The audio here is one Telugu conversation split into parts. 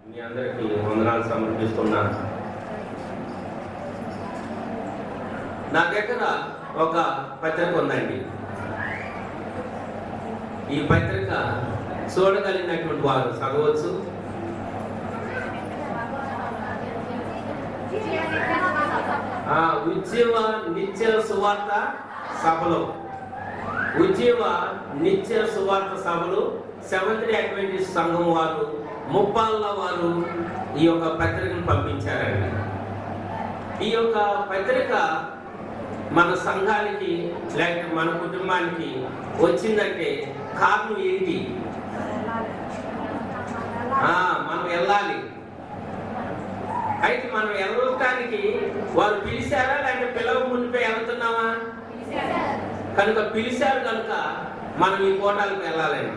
మీ అందరికీ వందనాలు సమర్పిస్తున్నాను. నా దగ్గర ఒక పత్రిక ఉందండి. ఈ పత్రిక చూడగలిగినటువంటి వారు చదవచ్చు. ఉజ్జీవ నిత్య సువార్త సభలో సెవెంత్ డే అడ్వెంటిస్ట్ సంఘం వారు ముప్పాళ్ళ వారు ఈ యొక్క పత్రికను పంపించారండి. ఈ యొక్క పత్రిక మన సంఘానికి లేకపోతే మన కుటుంబానికి వచ్చిందంటే కారణం ఏంటి? మనం వెళ్ళాలి. అయితే మనం వెళ్ళటానికి వారు పిలిచారా లేకపోతే పిలవ ముందుపై వెళ్తున్నామా? కనుక పిలిచారు కనుక మనం ఈ కోటాలకు వెళ్ళాలండి.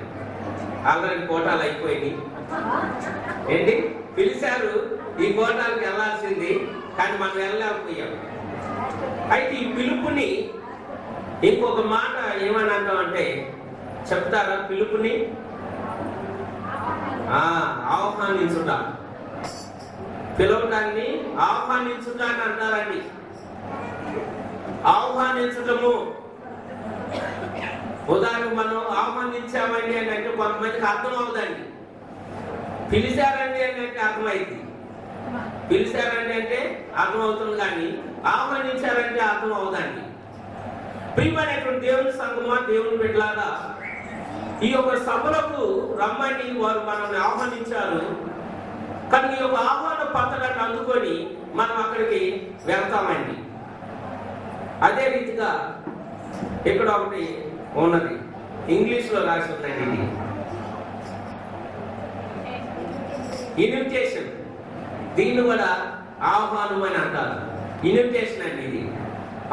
ఆల్రెడీ కోటాలు అయిపోయింది ఏంటి, పిలిచారు, ఈ కోటాలకు వెళ్ళాల్సింది, కానీ మనం వెళ్ళలేకపోయాం. అయితే ఈ పిలుపుని ఇంకొక మాట ఏమని అంటామంటే చెప్తారా? పిలుపుని ఆహ్వానించుట, పిలవడాన్ని ఆహ్వానించుట అని అంటారండి. ఆహ్వానించటము, ఉదాహరణకు మనం ఆహ్వానించామండి అని అంటే కొంతమందికి అర్థం అవుదండి. పిలిచారండి అని అంటే అర్థమైంది, పిలిచారండి అంటే అర్థమవుతుంది, కానీ ఆహ్వానించారంటే అర్థం అవుదండి. ప్రియమైనటువంటి దేవుని సంఘమా, దేవుని బిడ్డలారా, ఈ యొక్క సభలకు రమ్మని వారు మనల్ని ఆహ్వానించారు. కానీ ఈ యొక్క ఆహ్వాన పత్రాన్ని అందుకొని మనం అక్కడికి వెళ్తామండి. అదే రీతిగా ఇక్కడ ఒకటి ఉన్నది, ఇంగ్లీష్లో రాసి ఉందండి. ఇది ఇన్విటేషన్, దీన్ని కూడా ఆహ్వానం అని అంటారు. ఇన్విటేషన్ అండి, ఇది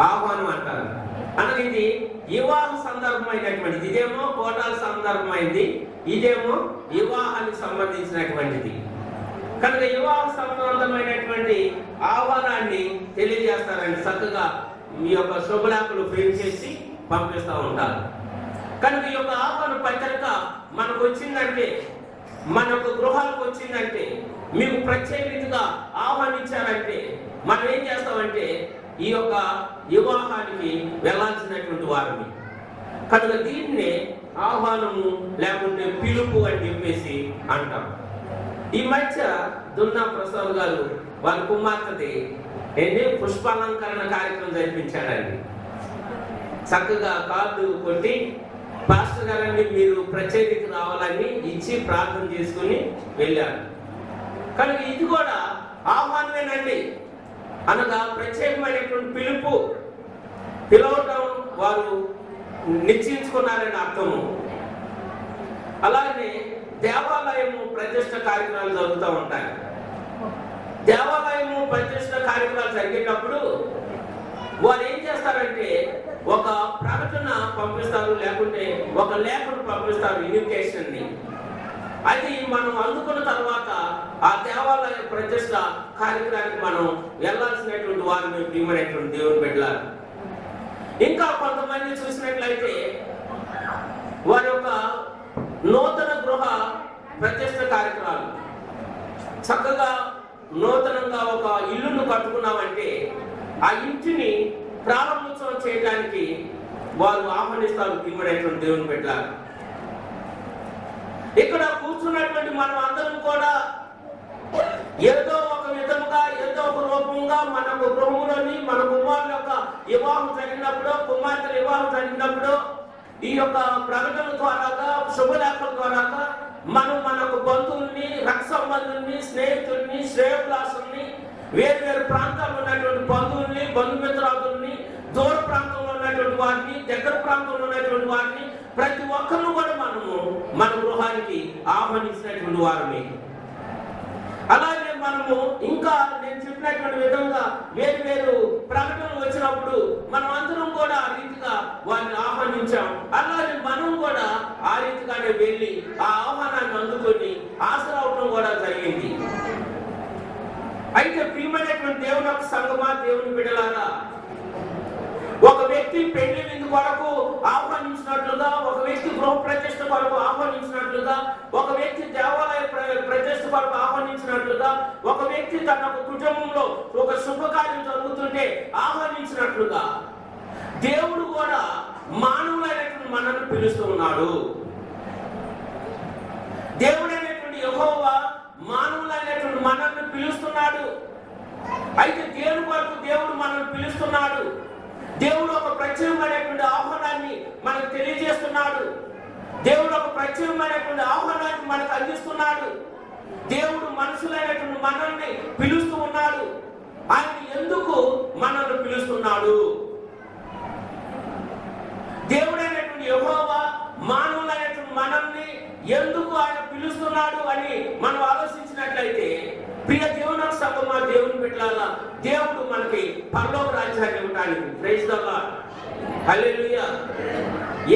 ఆహ్వానం అంటారు. అనగా ఇది వివాహ సందర్భమైనటువంటిది. ఇదేమో కోటాల సందర్భమైంది, ఇదేమో వివాహానికి సంబంధించినటువంటిది. కనుక వివాహ సంబంధమైనటువంటి ఆహ్వానాన్ని తెలియజేస్తారండి. చక్కగా మీ యొక్క శుభలేఖలు ఫ్రేమ్ చేసి పంపిస్తూ ఉంటారు. కనుక ఈ యొక్క ఆహ్వాన పత్రిక మనకు వచ్చిందంటే, మన యొక్క గృహాలకు వచ్చిందంటే, మీకు ప్రత్యేకంగా ఆహ్వానించారంటే మనం ఏం చేస్తామంటే ఈ యొక్క వివాహానికి వెళ్ళాల్సినటువంటి వారిని. కనుక దీన్నే ఆహ్వానము లేకుంటే పిలుపు అని చెప్పేసి అంటాం. ఈ మధ్య దున్నా ప్రసాద్ గారు వారి కుమార్తెది పుష్పాలంకరణ కార్యక్రమం జరిపించాడండి. చక్కగా కార్డు కొట్టి పాస్టర్ గారండి మీరు ప్రత్యేకత రావాలని ఇచ్చి ప్రార్థన చేసుకుని వెళ్ళారు. కనుక ఇది కూడా ఆహ్వానమేనండి. అనగా ప్రత్యేకమైనటువంటి పిలుపు, పిలవటం వారు నిశ్చయించుకున్నారని అర్థము. అలాగే దేవాలయము ప్రతిష్ట కార్యక్రమాలు జరుగుతూ ఉంటాయి. దేవాలయము ప్రతిష్ట కార్యక్రమాలు జరిగేటప్పుడు వారు ఏం చేస్తారంటే ఒక ప్రకటన పంపిస్తారు, లేకుంటే ఒక లేఖను పంపిస్తారు, ఇన్విటేషన్ ని. అది మనం అందుకున్న తర్వాత ఆ దేవాలయ ప్రతిష్ట కార్యక్రమానికి మనం వెళ్ళాల్సినటువంటి వారిని ప్రియమైనటువంటి దేవుని బిడ్డలారు. ఇంకా కొంతమంది చూసినట్లయితే వారి యొక్క నూతన గృహ ప్రతిష్ట కార్యక్రమాలు, చక్కగా నూతనంగా ఒక ఇల్లును కట్టుకున్నామంటే ఆ ఇంటిని ప్రారంభోత్సవం చేయడానికి వారు ఆహ్వానిస్తారు ప్రియమైనటువంటి దేవుని బిడ్డలారు. ఇక్కడ కూర్చున్నటువంటి మనం అందరం కూడా ఏదో ఒక విధముగా, ఏదో ఒక రూపంగా మనకు గృహంలోని మన కుమారుల యొక్క వివాహం జరిగినప్పుడు, కుమార్తెల వివాహం జరిగినప్పుడు ఈ యొక్క ప్రకటన ద్వారాగా, శుభలేఖల ద్వారాగా మనం మనకు బంధువుల్ని, రక్త సంబంధుల్ని, స్నేహితుల్ని, శ్రేయోభిలాషుల్ని, వేరు వేరు ప్రాంతాల్లో ఉన్నటువంటి బంధువుల్ని, బంధుమిత్రాదుల్ని, దూర ప్రాంతంలో ఉన్నటువంటి వారిని, దగ్గర ప్రాంతంలో ఉన్నటువంటి వారిని, ప్రతి ఒక్కరిని కూడా మనము మన గృహానికి ఆహ్వానించినటువంటి వారిని. అలాగే మనము ఇంకా నేను చెప్పినటువంటి విధంగా వేరు వేరు ప్రకటనలు వచ్చినప్పుడు మనం అందరం కూడా ఆ రీతిగా వారిని ఆహ్వానించాం. అలాగే మనం కూడా ఆ రీతిగానే వెళ్ళి ఆ ఆహ్వానాన్ని అందుకొని హాజరవడం కూడా జరిగింది. అయితే ప్రియమైనటువంటి దేవుని యొక్క సంఘమా, దేవుని బిడ్డలారా, ఒక వ్యక్తి పెళ్లి విందు కొరకు ఆహ్వానించినట్లుగా, ఒక వ్యక్తి గృహ ప్రతిష్ఠ కొరకు ఆహ్వానించినట్లుగా, ఒక వ్యక్తి దేవాలయ ప్రతిష్ఠ కొరకు ఆహ్వానించినట్లుగా వ్యక్తి తన కుటుంబంలో ఒక శుభకార్యం జరుగుతుంటే ఆహ్వానించినట్లుగా దేవుడు కూడా మానవులైనటువంటి మనల్ని పిలుస్తూ ఉన్నాడు. దేవుడైనటువంటి యెహోవా మానవులైనటువంటి మనల్ని పిలుస్తున్నాడు. అయితే దేవుని వరకు దేవుడు మనల్ని పిలుస్తున్నాడు. దేవుడు ఒక ప్రత్యేకమైనటువంటి ఆహ్వానాన్ని మనకు తెలియజేస్తున్నాడు. దేవుడు ఒక ప్రత్యేకమైనటువంటి ఆహ్వానాన్ని మనకు అందిస్తున్నాడు. దేవుడు మనుషులైనటువంటి మనల్ని పిలుస్తూ ఉన్నాడు. ఆయన ఎందుకు మనల్ని పిలుస్తున్నాడు? దేవుడైనటువంటి యెహోవా మానవులైనటువంటి మనల్ని ఎందుకు ఆయన పిలుస్తున్నాడు అని మనం ఆలోచించినట్లయితే, ప్రియ దేవుని సంగమా, దేవుని బిడ్డలారా, దేవుడు మనకి పరలోక రాజ్యాన్ని ఇవ్వడానికి, ప్రైజ్ ది లార్డ్, హల్లెలూయా.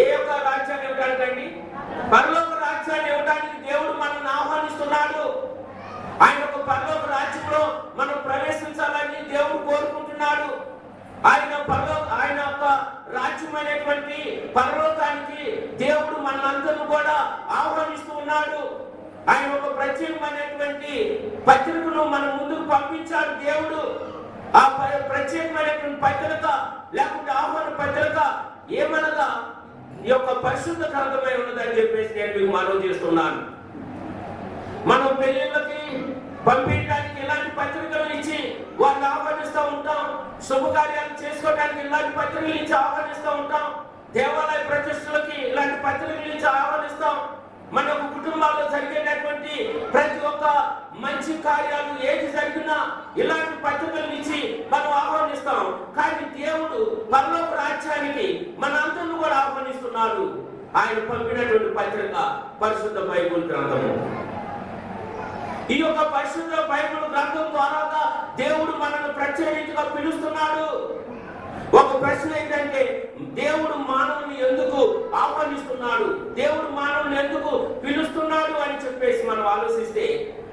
ఏ యొక్క రాజ్యాన్ని ఇవ్వడానికండి? పరలోక రాజ్యాన్ని ఇవ్వడానికి దేవుడు మనల్ని ఆహ్వానిస్తున్నాడు. ఆయన ఒక పరలోక రాజ్యంలో మనం ప్రవేశించాలని దేవుడు కోరుకుంటున్నాడు. ఆయన యొక్క రాజ్యమైనటువంటి పరలోకానికి దేవుడు మనందరూ కూడా ఆహ్వానిస్తూ ఉన్నాడు. ఆయన ఒక ప్రత్యేకమైనటువంటి పత్రికను మన ముందుకు పంపించాడు దేవుడు. ఆ ప్రత్యేకమైనటువంటి పత్రిక లేకుంటే ఆహ్వాన పత్రిక ఏమనగా ఈ యొక్క పరిశుద్ధ గ్రంథమై ఉన్నదని చెప్పేసి నేను మీకు మనవి చేస్తున్నాను. మనం పెళ్లిళ్ళకి పంపించడానికి ఇలాంటి పత్రికలు ఇచ్చి వాళ్ళు ఆహ్వానిస్తూ ఉంటాం. శుభకార్యాలు చేసుకోవడానికి ఇలాంటి పత్రికలు ఇచ్చి ఆహ్వానిస్తూ ఉంటాం. దేవాలయ ప్రతిష్టలకి ఇలాంటి పత్రికలు ఇచ్చి ఆహ్వానిస్తాం. మన కుటుంబాల్లో జరిగేటటువంటి ప్రతి ఒక్క మంచి కార్యాలు ఏది జరిగినా ఇలాంటి పత్రికలు ఇచ్చి మనం ఆహ్వానిస్తాం. కానీ దేవుడు పరలోక రాజ్యానికి మనందరినీ కూడా ఆహ్వానిస్తున్నాడు. ఆయన పంపినటువంటి పత్రిక పరిశుద్ధ బైబిల్ గ్రంథము. ఈ యొక్క పరిశుద్ధ బైబిల్ గ్రంథం ద్వారా దేవుడు మనల్ని ప్రత్యేకంగా పిలుస్తున్నాడు. ఒక ప్రశ్న ఏంటంటే, దేవుడు మానవుని ఎందుకు ఆహ్వానిస్తున్నాడు, దేవుడు మానవుని ఎందుకు పిలుస్తున్నాడు అని చెప్పేసి మనం ఆలోచిస్తే,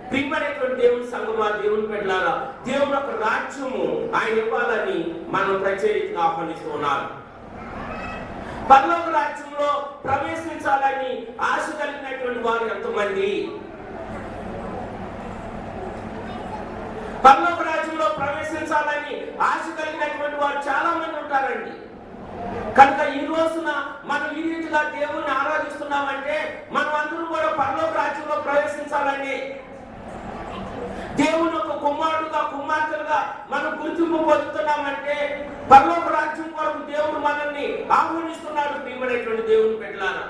ప్రియమైనటువంటి దేవుని సంగమా, దేవుని బిడ్డలారా, దేవుడు ఒక రాజ్యము ఆయన ఇవ్వాలని మనం ప్రత్యేకంగా ఆహ్వానిస్తున్నారు. పరలోక రాజ్యంలో ప్రవేశించాలని ఆశ కలిగినటువంటి వారు ఎంతమంది? పరలోక రాజ్యంలో ప్రవేశించాలని ఆశ కలిగినటువంటి వారు చాలా మంది ఉంటారండి. కనుక ఈ రోజున మనం ఈ రీతిగా దేవుణ్ణి ఆరాధిస్తున్నామంటే మనం అందరూ కూడా పరలోక రాజ్యంలో ప్రవేశించాలని, దేవుని ఒక కుమారుడుగా కుమార్తెలుగా మనం గుర్తింపు పొందుతున్నామంటే పరలోక రాజ్యం కొరకు దేవుడు మనల్ని ఆహ్వానిస్తున్నాడు. ప్రియమైనటువంటి దేవుని బిడ్డలారా,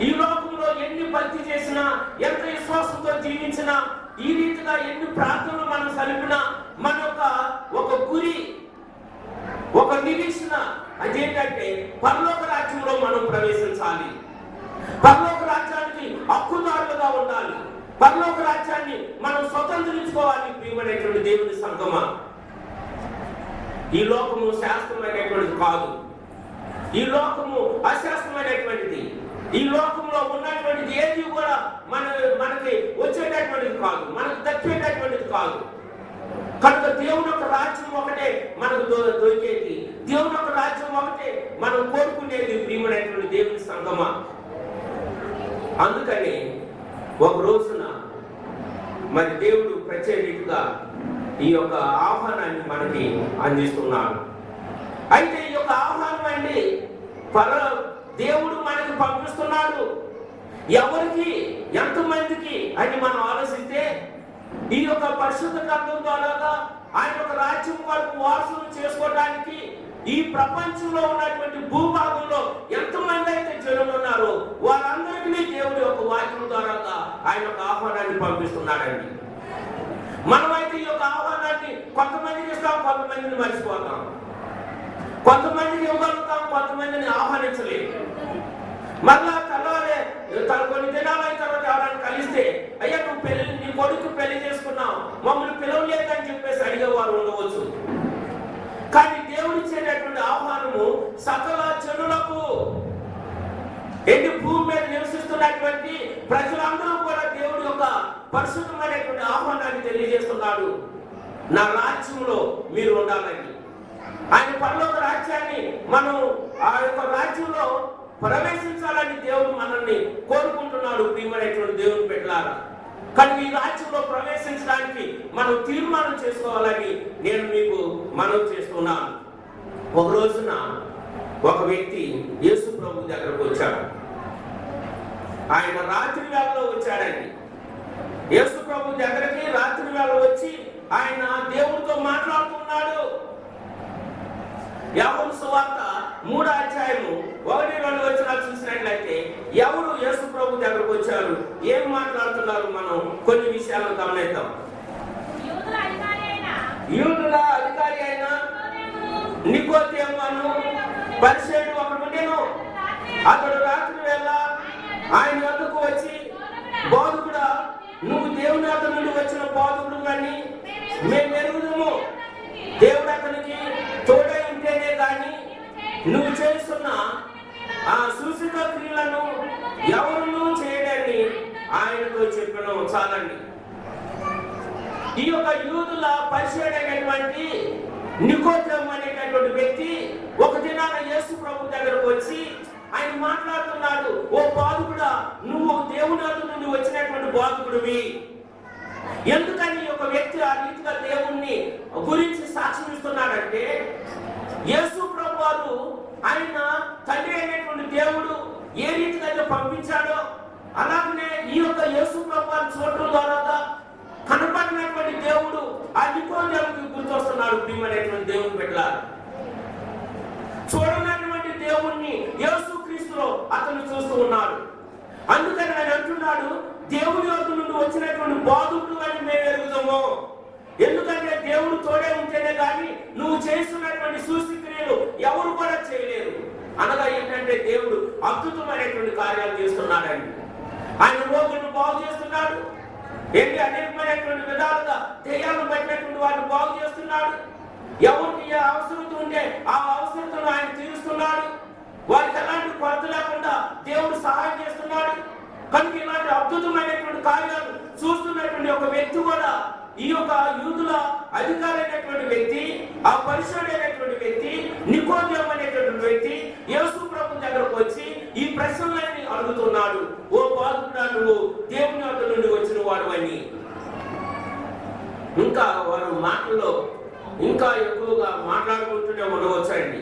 ఈ లోకంలో ఎన్ని భక్తి చేసినా, ఎంత విశ్వాసంతో జీవించినా, ఈ రీతిగా ఎన్ని ప్రార్థనలు మనం సలిపినా, మన ఒక గురి, ఒక నిరీక్షణ అదేంటంటే పరలోక రాజ్యంలో మనం ప్రవేశించాలి. పరలోక రాజ్యానికి హక్కుదారులుగా ఉండాలి. పరలోక రాజ్యాన్ని మనం స్వతంత్రించుకోవాలి. ప్రియమైనటువంటి దేవుని సంగమా, ఈ లోకము శాస్త్రమైనటువంటిది కాదు. ఈ లోకము అశాస్త్రమైనటువంటిది. ఈ లోకంలో ఉన్నటువంటిది ఏది కూడా మనకి వచ్చేటటువంటిది కాదు, మనకు దక్కేటటువంటిది కాదు. కనుక దేవుని యొక్క రాజ్యం ఒకటే మనకు దొరికేది, దేవుని యొక్క రాజ్యం ఒకటే మనం కోరుకునేది. ప్రియమైనటువంటి దేవుని సంగమా, అందుకని ఒక రోజున మరి దేవుడు ప్రత్యేకంగా ఈ యొక్క ఆహ్వానాన్ని మనకి అందిస్తున్నాడు. అయితే ఈ యొక్క ఆహ్వానం అండి దేవుడు మనకి పంపిస్తున్నాడు. ఎవరికి, ఎంతమందికి అని మనం ఆలోచిస్తే, ఈ యొక్క పరిశుద్ధ గ్రంథం ద్వారా ఆయన ఒక రాజ్యం వరకు వారసులు చేసుకోవడానికి ఈ ప్రపంచంలో ఉన్నటువంటి భూభాగంలో ఎంతమంది అయితే జనులు ఉన్నారో వారందరికీ దేవుడి యొక్క వాక్యం ద్వారా ఆయన ఒక ఆహ్వానాన్ని పంపిస్తున్నాడండి. మనమైతే ఈ యొక్క ఆహ్వానాన్ని కొంతమందికి ఇస్తాం, కొంతమందిని మర్చిపోతాం. కొంతమందికి ఇవ్వగలుగుతాం, కొంతమందిని ఆహ్వానించలేము. మళ్ళా తెల్లవారే కొన్ని దినాలు అయిన తర్వాత ఎవరైనా కలిస్తే, అయ్యా నువ్వు నీ కొడుకు పెళ్లి చేసుకున్నావు, మమ్మల్ని పిలవలేదని చెప్పేసి అడిగేవారు ఉండవచ్చు. కానీ దేవుడిచ్చేటటువంటి ఆహ్వానము సకల జనులకు, ఎన్ని భూమి మీద నివసిస్తున్నటువంటి ప్రజలందరూ కూడా దేవుడి యొక్క పరిశుద్ధమైనటువంటి ఆహ్వానాన్ని తెలియజేస్తున్నాడు. నా రాజ్యంలో మీరు ఉండాలని, ఆయన పరలోక రాజ్యాన్ని మనం ఆ యొక్క రాజ్యంలో ప్రవేశించాలని దేవుడు మనల్ని కోరుకుంటున్నాడు. ప్రియమైనటువంటి దేవుని బిడ్డలారా, కానీ ఈ రాజ్యంలో ప్రవేశించడానికి మనం తీర్మానం చేసుకోవాలని నేను మీకు మనవి చేస్తున్నాను. ఒక రోజున ఒక వ్యక్తి యేసు ప్రభు దగ్గరకు వచ్చాడు. ఆయన రాత్రి వేళలో వచ్చాడండి. యేసు ప్రభు దగ్గరికి రాత్రి వేళ వచ్చి ఆయన దేవుడితో మాట్లాడుతున్నాడు. యోహాను సువార్త 3వ అధ్యాయము 1-2 వచనాలు చూసినట్లయితే ఎవరు యేసు ప్రభు దగ్గరకు వచ్చారు, ఏం మాట్లాడుతున్నారు, మనం కొన్ని విషయాలను గమనిద్దాం. యూదుల అధికారి అయిన నికోదేమును పరిసయ్యుడు ఒకడు ఉండెను. అతడు రాత్రి వేళ ఆయన వద్దకు వచ్చి, బోధకుడా, నువ్వు దేవుని వద్ద నుండి వచ్చిన బోధకుడు అని మేము ఎరుగుదము. దేవుడు అతనికి తోడై ఉంటేనే కానీ నువ్వు చేస్తున్న ఆ సూచక క్రియలను ఎవరునూ చేయడాన్ని ఆయనతో చెప్పడం చాలండి. ఈ యొక్క యూదుల పరిచయుడైనటువంటి నికోదేము అనేటటువంటి వ్యక్తి ఒక దినాన యేసు ప్రభు దగ్గరకు వచ్చి ఆయన మాట్లాడుతున్నాడు, ఓ బోధకుడా, నువ్వు దేవుని వద్ద నుండి వచ్చినటువంటి బోధకుడివి. ఎందుకని ఒక వ్యక్తి ఆ రీతిగా దేవుణ్ణి గురించి సాక్ష్యం ఇస్తున్నాడంటే, యేసు ప్రభు వారు ఆయన తండ్రి అయినటువంటి దేవుడు ఏ రీతిగా అయితే పంపించాడో అలాగనే ఈ యొక్క యేసు ప్రభు వారిని చూడటం ద్వారా కనపడినటువంటి దేవుడు ఆ నికోదేముకి గుర్తొస్తున్నాడు. ప్రియమైనటువంటి దేవుని బిడ్డలారా, చూడనటువంటి దేవుణ్ణి యేసు క్రీస్తులో అతను చూస్తూ ఉన్నాడు. అందుకని ఆయన అంటున్నాడు, దేవుని వద్ద నుండి వచ్చినటువంటి బోధకుడు అని మేము ఎరుగుదాము. ఎందుకంటే దేవుడు తోడే ఉంటేనే కానీ నువ్వు చేస్తున్నటువంటి సూచక్రియలు ఎవరు కూడా చేయలేరు. అనగా ఏంటంటే దేవుడు అద్భుతమైనటువంటి కార్యాలు చేస్తున్నాడండి. ఆయన రోగులను బాగు చేస్తున్నాడు. ఏంటి అనేకమైనటువంటి విధాలుగా దెయ్యాలను పట్టినటువంటి వారిని బాగు చేస్తున్నాడు. ఎవరికి ఏ అవసరం ఉంటే ఆ అవసరతను ఆయన తీరుస్తున్నాడు. వారికి ఎలాంటి కొరత లేకుండా దేవుడు సహాయం చేస్తున్నాడు. కనుక ఇలాంటి అద్భుతమైనటువంటి కార్యాలు చూస్తున్నటువంటి ఒక వ్యక్తి కూడా, ఈ యొక్క యూదుల అధికారి అయినటువంటి వ్యక్తి, ఆ పరిశుద్ధుడైనటువంటి వ్యక్తి నికోదేము అనేటటువంటి వ్యక్తి యేసు ప్రభు దగ్గరకు వచ్చి ఈ ప్రశ్నలన్నీ అడుగుతున్నాడు. ఓ బోధకుడా, నువ్వు దేవుని వద్ద నుండి వచ్చిన వాడు అని. ఇంకా వారు మాటల్లో ఇంకా ఎక్కువగా మాట్లాడుకుంటూనే ఉండవచ్చండి.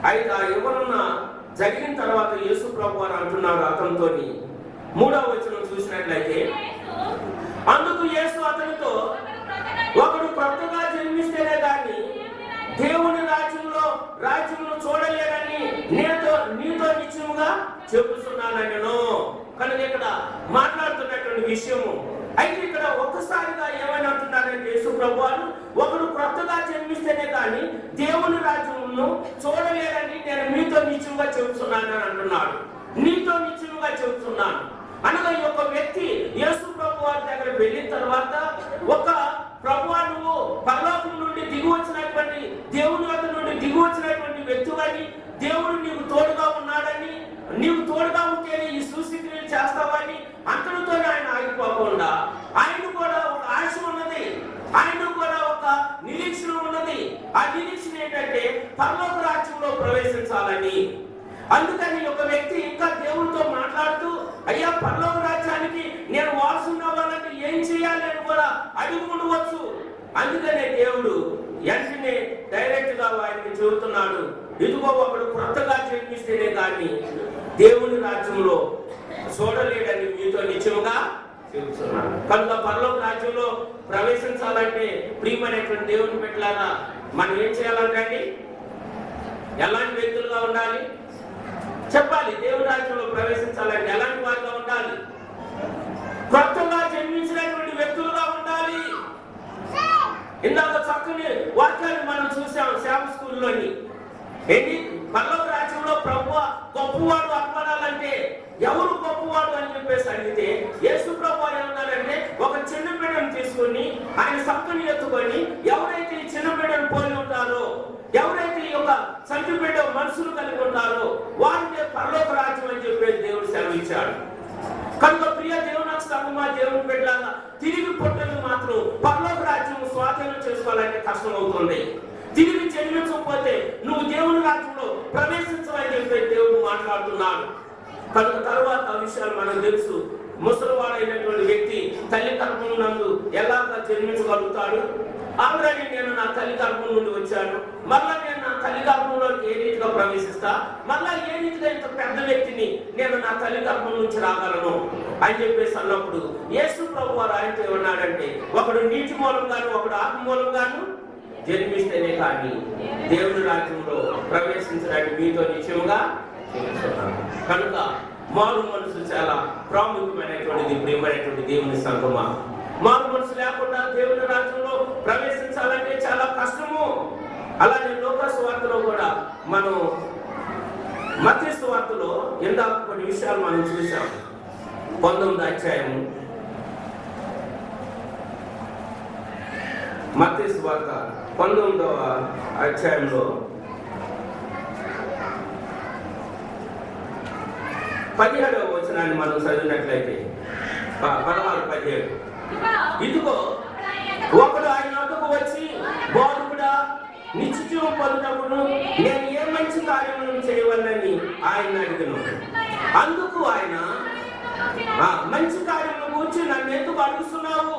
అయితే ఆ ఎవరన్న జరిగిన తర్వాత యేసు ప్రభు వారు అంటున్నారు అతనితోని, 3వ వచనం చూసినట్లయితే, అందుకు యేసు అతనితో, ఒకడు కొత్తగా జన్మిస్తేనే కానీ దేవుని రాజ్యంలో చూడలేదని నీతో నిశ్చయముగా చెప్పుతున్నాను నేను. కనుక ఇక్కడ మాట్లాడుతున్నటువంటి విషయము. అయితే ఇక్కడ ఒక్కసారిగా ఏమైనా అంటున్నారంటే యేసు ప్రభు వారు, ఒకడు కొత్తగా జన్మిస్తేనే కానీ దేవుని రాజ్యంలో చూడలేదని నేను మీతో నిశ్చయంగా చెబుతున్నాను అని అంటున్నాడు. నీతో నిశ్చయంగా చెబుతున్నాను అనగా ఈ యొక్క వ్యక్తి యేసు ప్రభు వారి దగ్గర వెళ్ళిన తర్వాత, ఒక ప్రభువా, నువ్వు పరలోకం నుండి దిగి వచ్చినటువంటి దేవుని వద్ద నుండి దిగి వచ్చినటువంటి వ్యక్తివని, దేవుడు నీకు తోడుగా ఉన్నాడని, నీవు తోడుగా ఉంటేనే ఈ సూచక్రియలు చేస్తావని అంతటితో ఆయన ఆగిపోకుండా ఆయన కూడా ఒక ఆశ ఉన్నది, ఆయన కూడా ఒక నిరీక్షణ ఉన్నది. ఆ నిరీక్షణ ఏంటంటే పరలోక రాజ్యంలో ప్రవేశించాలని. అందుకని ఒక వ్యక్తి ఇంకా దేవుడితో మాట్లాడుతూ, అయ్యా, పరలోక రాజ్యానికి నేను వారసున్న వాళ్ళకి ఏం చేయాలి అని కూడా అడిగి ఉండవచ్చు. అందుకనే దేవుడు వెంటనే డైరెక్ట్ గా ఆయనకి చెబుతున్నాడు, ఇదిగో ఒకడు కొత్తగా జన్మిస్తేనే కానీ దేవుని రాజ్యంలో చూడలేడని మీతో నిశ్చయముగా చెబుతున్నాడు. కనుక పరలోక రాజ్యంలో ప్రవేశించాలంటే ప్రియమైనటువంటి దేవుని బిడ్డలారా, మనం ఏం చేయాలంటే ఎలాంటి వ్యక్తులుగా ఉండాలి చెప్పాలి. దేవుని రాజ్యంలో ప్రవేశించాలంటే ఎలాంటి వారిగా ఉండాలి? కొత్తగా జన్మించినటువంటి వ్యక్తులుగా ఉండాలి. ఇందాక చక్కని వాక్యాన్ని మనం చూసాం శామ స్కూల్లోని. ఏంటి, పరలోక రాజ్యంలో ప్రభువా గొప్పవాడు అనబడాలంటే ఎవరు గొప్పవాడు అని చెప్పేసి అడిగితే యేసు ప్రభు వారు ఏమన్నారంటే, ఒక చిన్న బిడ్డను తీసుకొని ఆయన సంకని ఎత్తుకొని ఎవరైతే ఈ చిన్న బిడ్డను పోలి ఉంటారో, ఎవరైతే ఈ యొక్క సంటి బిడ్డ మనసులు కలిగి ఉంటారో వారిని పరలోక రాజ్యం అని చెప్పేసి దేవుడు సెలవిచ్చాడు. కనుక ప్రియ దేవుని సంగమా, దేవుని బిడ్డలాగా తిరిగి పుట్టలు మాత్రం పరలోక రాజ్యం స్వాధీనం చేసుకోవాలంటే కష్టం అవుతుంది. తిరిగి జన్మించకపోతే నువ్వు దేవుని రాజ్యంలో ప్రవేశించవని చెప్పి దేవుడు మాట్లాడుతున్నాడు. కనుక తర్వాత ఆ విషయాలు మనకు తెలుసు. ముసలివాడైనటువంటి వ్యక్తి తల్లి గర్భం నందు ఎలాగా జన్మించగలుగుతాడు? ఆల్రెడీ నేను నా తల్లి గర్భం నుండి వచ్చాను, మళ్ళా నేను నా తల్లి గర్భంలోకి ఏ రీతిగా ప్రవేశిస్తా, మళ్ళా ఏ రీతిగా ఇంత పెద్ద వ్యక్తిని నేను నా తల్లి గర్భం నుంచి రాగలను అని చెప్పేసి అన్నప్పుడు యేసు ప్రభు వారు ఆయనతో ఏమన్నాడంటే, ఒకడు నీటి మూలంగాను ఒకడు ఆత్మ మూలంగాను జన్మిస్తేనే కానీ దేవుని రాజ్యంలో ప్రవేశించడానికి మీతో నిశ్చయముగా తెలుస్తున్నాను. కనుక మారు మనసు చాలా ప్రాముఖ్యమైనటువంటిది. ప్రియమైనటువంటి దేవుని సంగమా, మారు మనసు లేకుండా దేవుని రాజ్యంలో ప్రవేశించాలంటే చాలా కష్టము. అలాగే లోకా సువార్తలో కూడా మనం మత్తయి సువార్తలో ఇందాక కొన్ని విషయాలు మనం చూసాం. 19వ అధ్యాయం మత్తయి సువార్త 19వ అధ్యాయంలో 17వ వచనాన్ని మనం చదివినట్లయితే 16-17, ఇదిగో ఒకడు ఆయన వద్దకు వచ్చి, బోధకుడా, నిత్యజీవం పొందుటకును నేను ఏ మంచి కార్యములను చేయవలనని ఆయన అడిగాను. అందుకు ఆయన, మంచి కార్యములను గురించి నన్ను ఎందుకు అడుగుతున్నావు?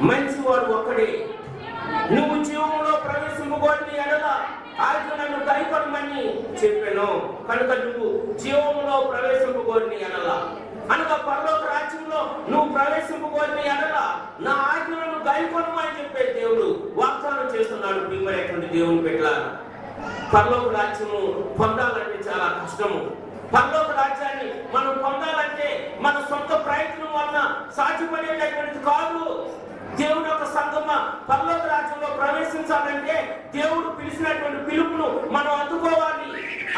మంచివాడు ఒక్కడే. నువ్వు జీవంలో ప్రవేశింపబోని ఎడల ఆయన నన్ను కైకొనమని చెప్పాను. కనుక నువ్వు జీవంలో ప్రవేశింపబోని ఎడల అనగా పరలోక రాజ్యంలో నువ్వు ప్రవేశింపబోని ఎడల నా ఆజ్ఞలను కైకొనమని చెప్పే దేవుడు వాగ్దానం చేస్తున్నాడు. ప్రియమైనటువంటి దేవుని బిడ్డలారా, పరలోక రాజ్యము పొందాలంటే చాలా కష్టము. పరలోక రాజ్యాన్ని మనం పొందాలంటే మన సొంత ప్రయత్నం వలన సాధ్యపడేటటువంటిది కాదు. దేవుని యొక్క సంగమ పరలోక రాజ్యంలో ప్రవేశించాలంటే దేవుడు పిలిచినటువంటి పిలుపును మనం అందుకోవాలి.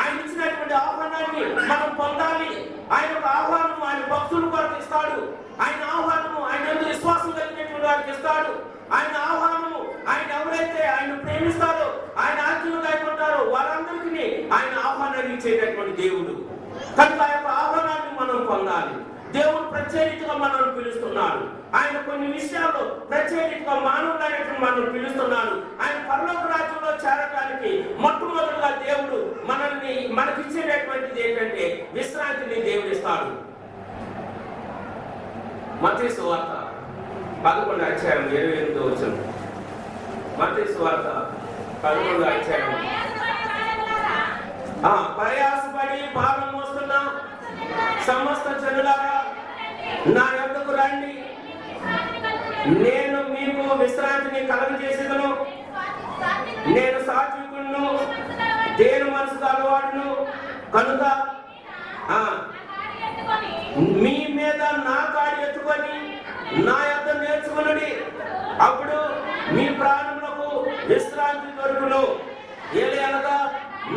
ఆయన ఇచ్చినటువంటి ఆహ్వానాన్ని మనం పొందాలి. ఆయన యొక్క ఆహ్వానం ఆయన భక్తుల కొరకు ఇస్తాడు. ఆయన ఆహ్వానము ఆయన ఎందుకు విశ్వాసం కలిగినటువంటి వారికి ఇస్తాడు. ఆయన ఆహ్వానము ఆయన ఎవరైతే ఆయన ప్రేమిస్తారో, ఆయన ఆజ్ఞలు కైకొంటారో వారందరికీ ఆయన ఆహ్వానాన్ని ఇచ్చేటటువంటి దేవుడు. కనుక ఆ యొక్క ఆహ్వానాన్ని మనం పొందాలి. దేవుడు ప్రత్యేకంగా మనల్ని పిలుస్తున్నాడు. ఆయన కొన్ని విషయాల్లో ప్రత్యేకంగా మానవులైనటువంటి మనల్ని పిలుస్తున్నాడు. ఆయన పరలోక రాజ్యంలో చేరడానికి మొట్టమొదటిగా దేవుడు మనకిచ్చేటటువంటిది ఏంటంటే విశ్రాంతిని దేవుడు ఇస్తాడు. మత్తయి సువార్త 11వ అధ్యాయం 28వ వచనం. మత్తయి సువార్త 11వ అధ్యాయం. ప్రయాసపడి భారం మోస్తున్న సమస్త జనులారా నా యొద్దకు రండి, నేను మీకు విశ్రాంతిని కలుగజేసేదను. నేను సాత్వికుడును, దేని మనసు గలవాడును కనుక మీ మీద నా కాడి ఎత్తుకొని నా యొద్ద నేర్చుకునుడి, అప్పుడు మీ ప్రాణములకు విశ్రాంతి దొరుకును. ఏలయనగా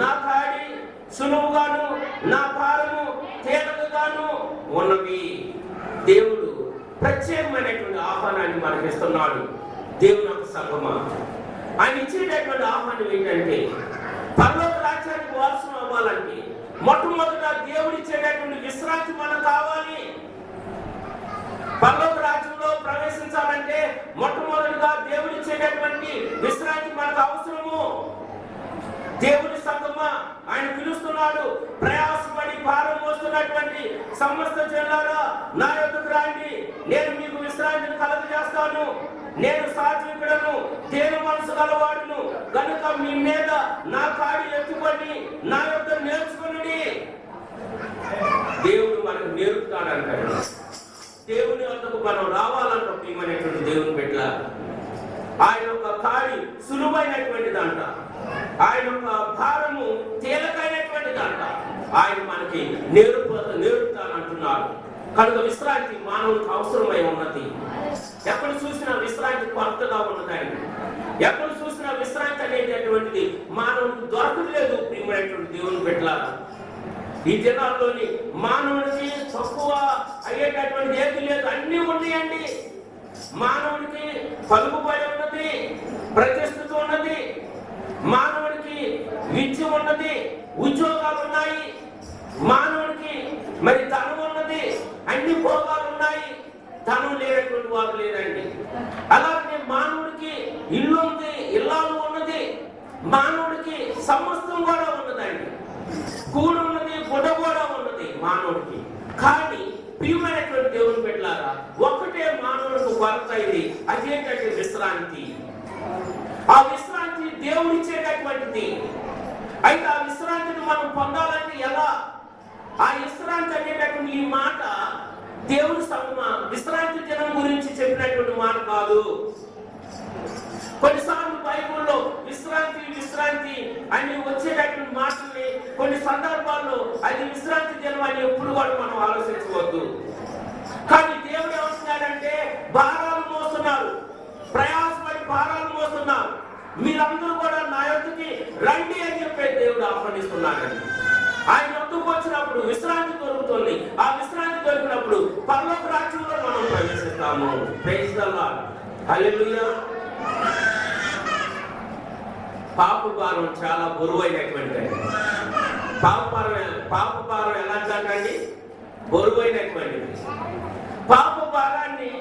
నా కాడి సులువుగాను నా భారము తేలికగాను ఉన్నవి. దేవుడు ప్రత్యేకమైనటువంటి ఆహ్వానాన్ని మనకి ఇస్తున్నాడు. దేవుని యొక్క సంగమా, ఆయన ఇచ్చేటటువంటి ఆహ్వానం ఏంటంటే పరలోక రాజ్యానికి వారసులు అవ్వాలంటే మొట్టమొదట దేవుడు ఇచ్చేటటువంటి విశ్రాంతి మనకు కావాలి. పరలోక రాజ్యంలో ప్రవేశించాలంటే మొట్టమొదటిగా దేవుడు ఇచ్చేటటువంటి విశ్రాంతి మనకు అవసరము. దేవుని సంగమా, ఆయన పిలుస్తున్నాడు. ప్రయాసపడి భారం మోస్తున్నటువంటి సమస్త జనులారా నా యొద్దకు రండి, నేను మీకు విశ్రాంతిని కలుగజేస్తాను. నేను సాత్వికుడను, దేని మనసు గలవాడును కనుక మీ మీద నా కాడి ఎత్తుకొని నా యొద్ద నేర్చుకుని. దేవుడు మనకు నేర్పుతాడంటాడు. దేవుని వద్దకు మనం రావాలంట. ప్రియమైనటువంటి దేవుని బిడ్డ, ఆయన యొక్క కాడి సులువైనటువంటిదంట, ఆయన యొక్క భారము తేలికైనటువంటిదంట. ఆయన మనకి నేర్పుతానంటున్నాడు. కనుక విశ్రాంతి మానవునికి అవసరమై ఉన్నది. ఎక్కడ చూసినా విశ్రాంతి కొరతగా ఉన్నదాన్ని, ఎక్కడ చూసినా విశ్రాంతి అనేటటువంటిది మానవునికి దొరకలేదు. ప్రియమైనటువంటి దేవుని బిడ్డలారా, ఈ దినాల్లోని మానవునికి తక్కువ అయ్యేటటువంటి ఏది లేదు, అన్నీ ఉన్నాయండి. మానవునికి పలుకుబడి ఉన్నది, ప్రతిష్ఠిత ఉన్నది, మానవునికి విద్య ఉన్నది, ఉద్యోగాలు ఉన్నాయి, మానవునికి మరి ధనం ఉన్నది, అన్ని భోగాలు ఉన్నాయి. ధనం లేనటువంటి వారు లేదండి. అలాగే మానవుడికి ఇల్లు ఉంది, ఇల్లాలు ఉన్నది, మానవుడికి సమస్తం కూడా ఉన్నదండి. కూడు ఉన్నది, గుడ్డ కూడా ఉన్నది మానవుడికి. కానీ ప్రియమైనటువంటి దేవుని బిడ్డలారా, ఒక్కటే మానవుడు కొరత ఇది. అదేంటంటే విశ్రాంతి. ఆ విశ్రాంతి దేవుడిచ్చేటటువంటిది. అయితే ఆ విశ్రాంతిని మనం పొందాలంటే ఎలా? ఆ విశ్రాంతి అనేటటువంటి ఈ మాట దేవుడు విశ్రాంతి దినం గురించి చెప్పినటువంటి మాట కాదు. కొన్నిసార్లు బైబుల్లో విశ్రాంతి విశ్రాంతి అని వచ్చేటటువంటి మాటల్ని కొన్ని సందర్భాల్లో అది విశ్రాంతి దినం అని ఎప్పుడు కూడా మనం ఆలోచించవద్దు. కానీ దేవుడు ఏమంటున్నాడంటే, భారాలు మోస్తున్నారు, ప్రయాసపడి భారాలు మోస్తున్నారు, మీరందరూ కూడా నా యొద్దకి రండి అని చెప్పే దేవుడు ఆహ్వానిస్తున్నాడండి. ఆయన యొద్దకు వచ్చినప్పుడు విశ్రాంతి దొరుకుతుంది. ఆ విశ్రాంతి దొరికినప్పుడు పరలోక రాజ్యంలో మనం ప్రవేశిస్తాము. Praise the Lord. హల్లెలూయా. పాప భారం చాలా బరువైనటువంటిది. పాప భారం ఎలాంటి బరువైనటువంటిది. పాప భారాన్ని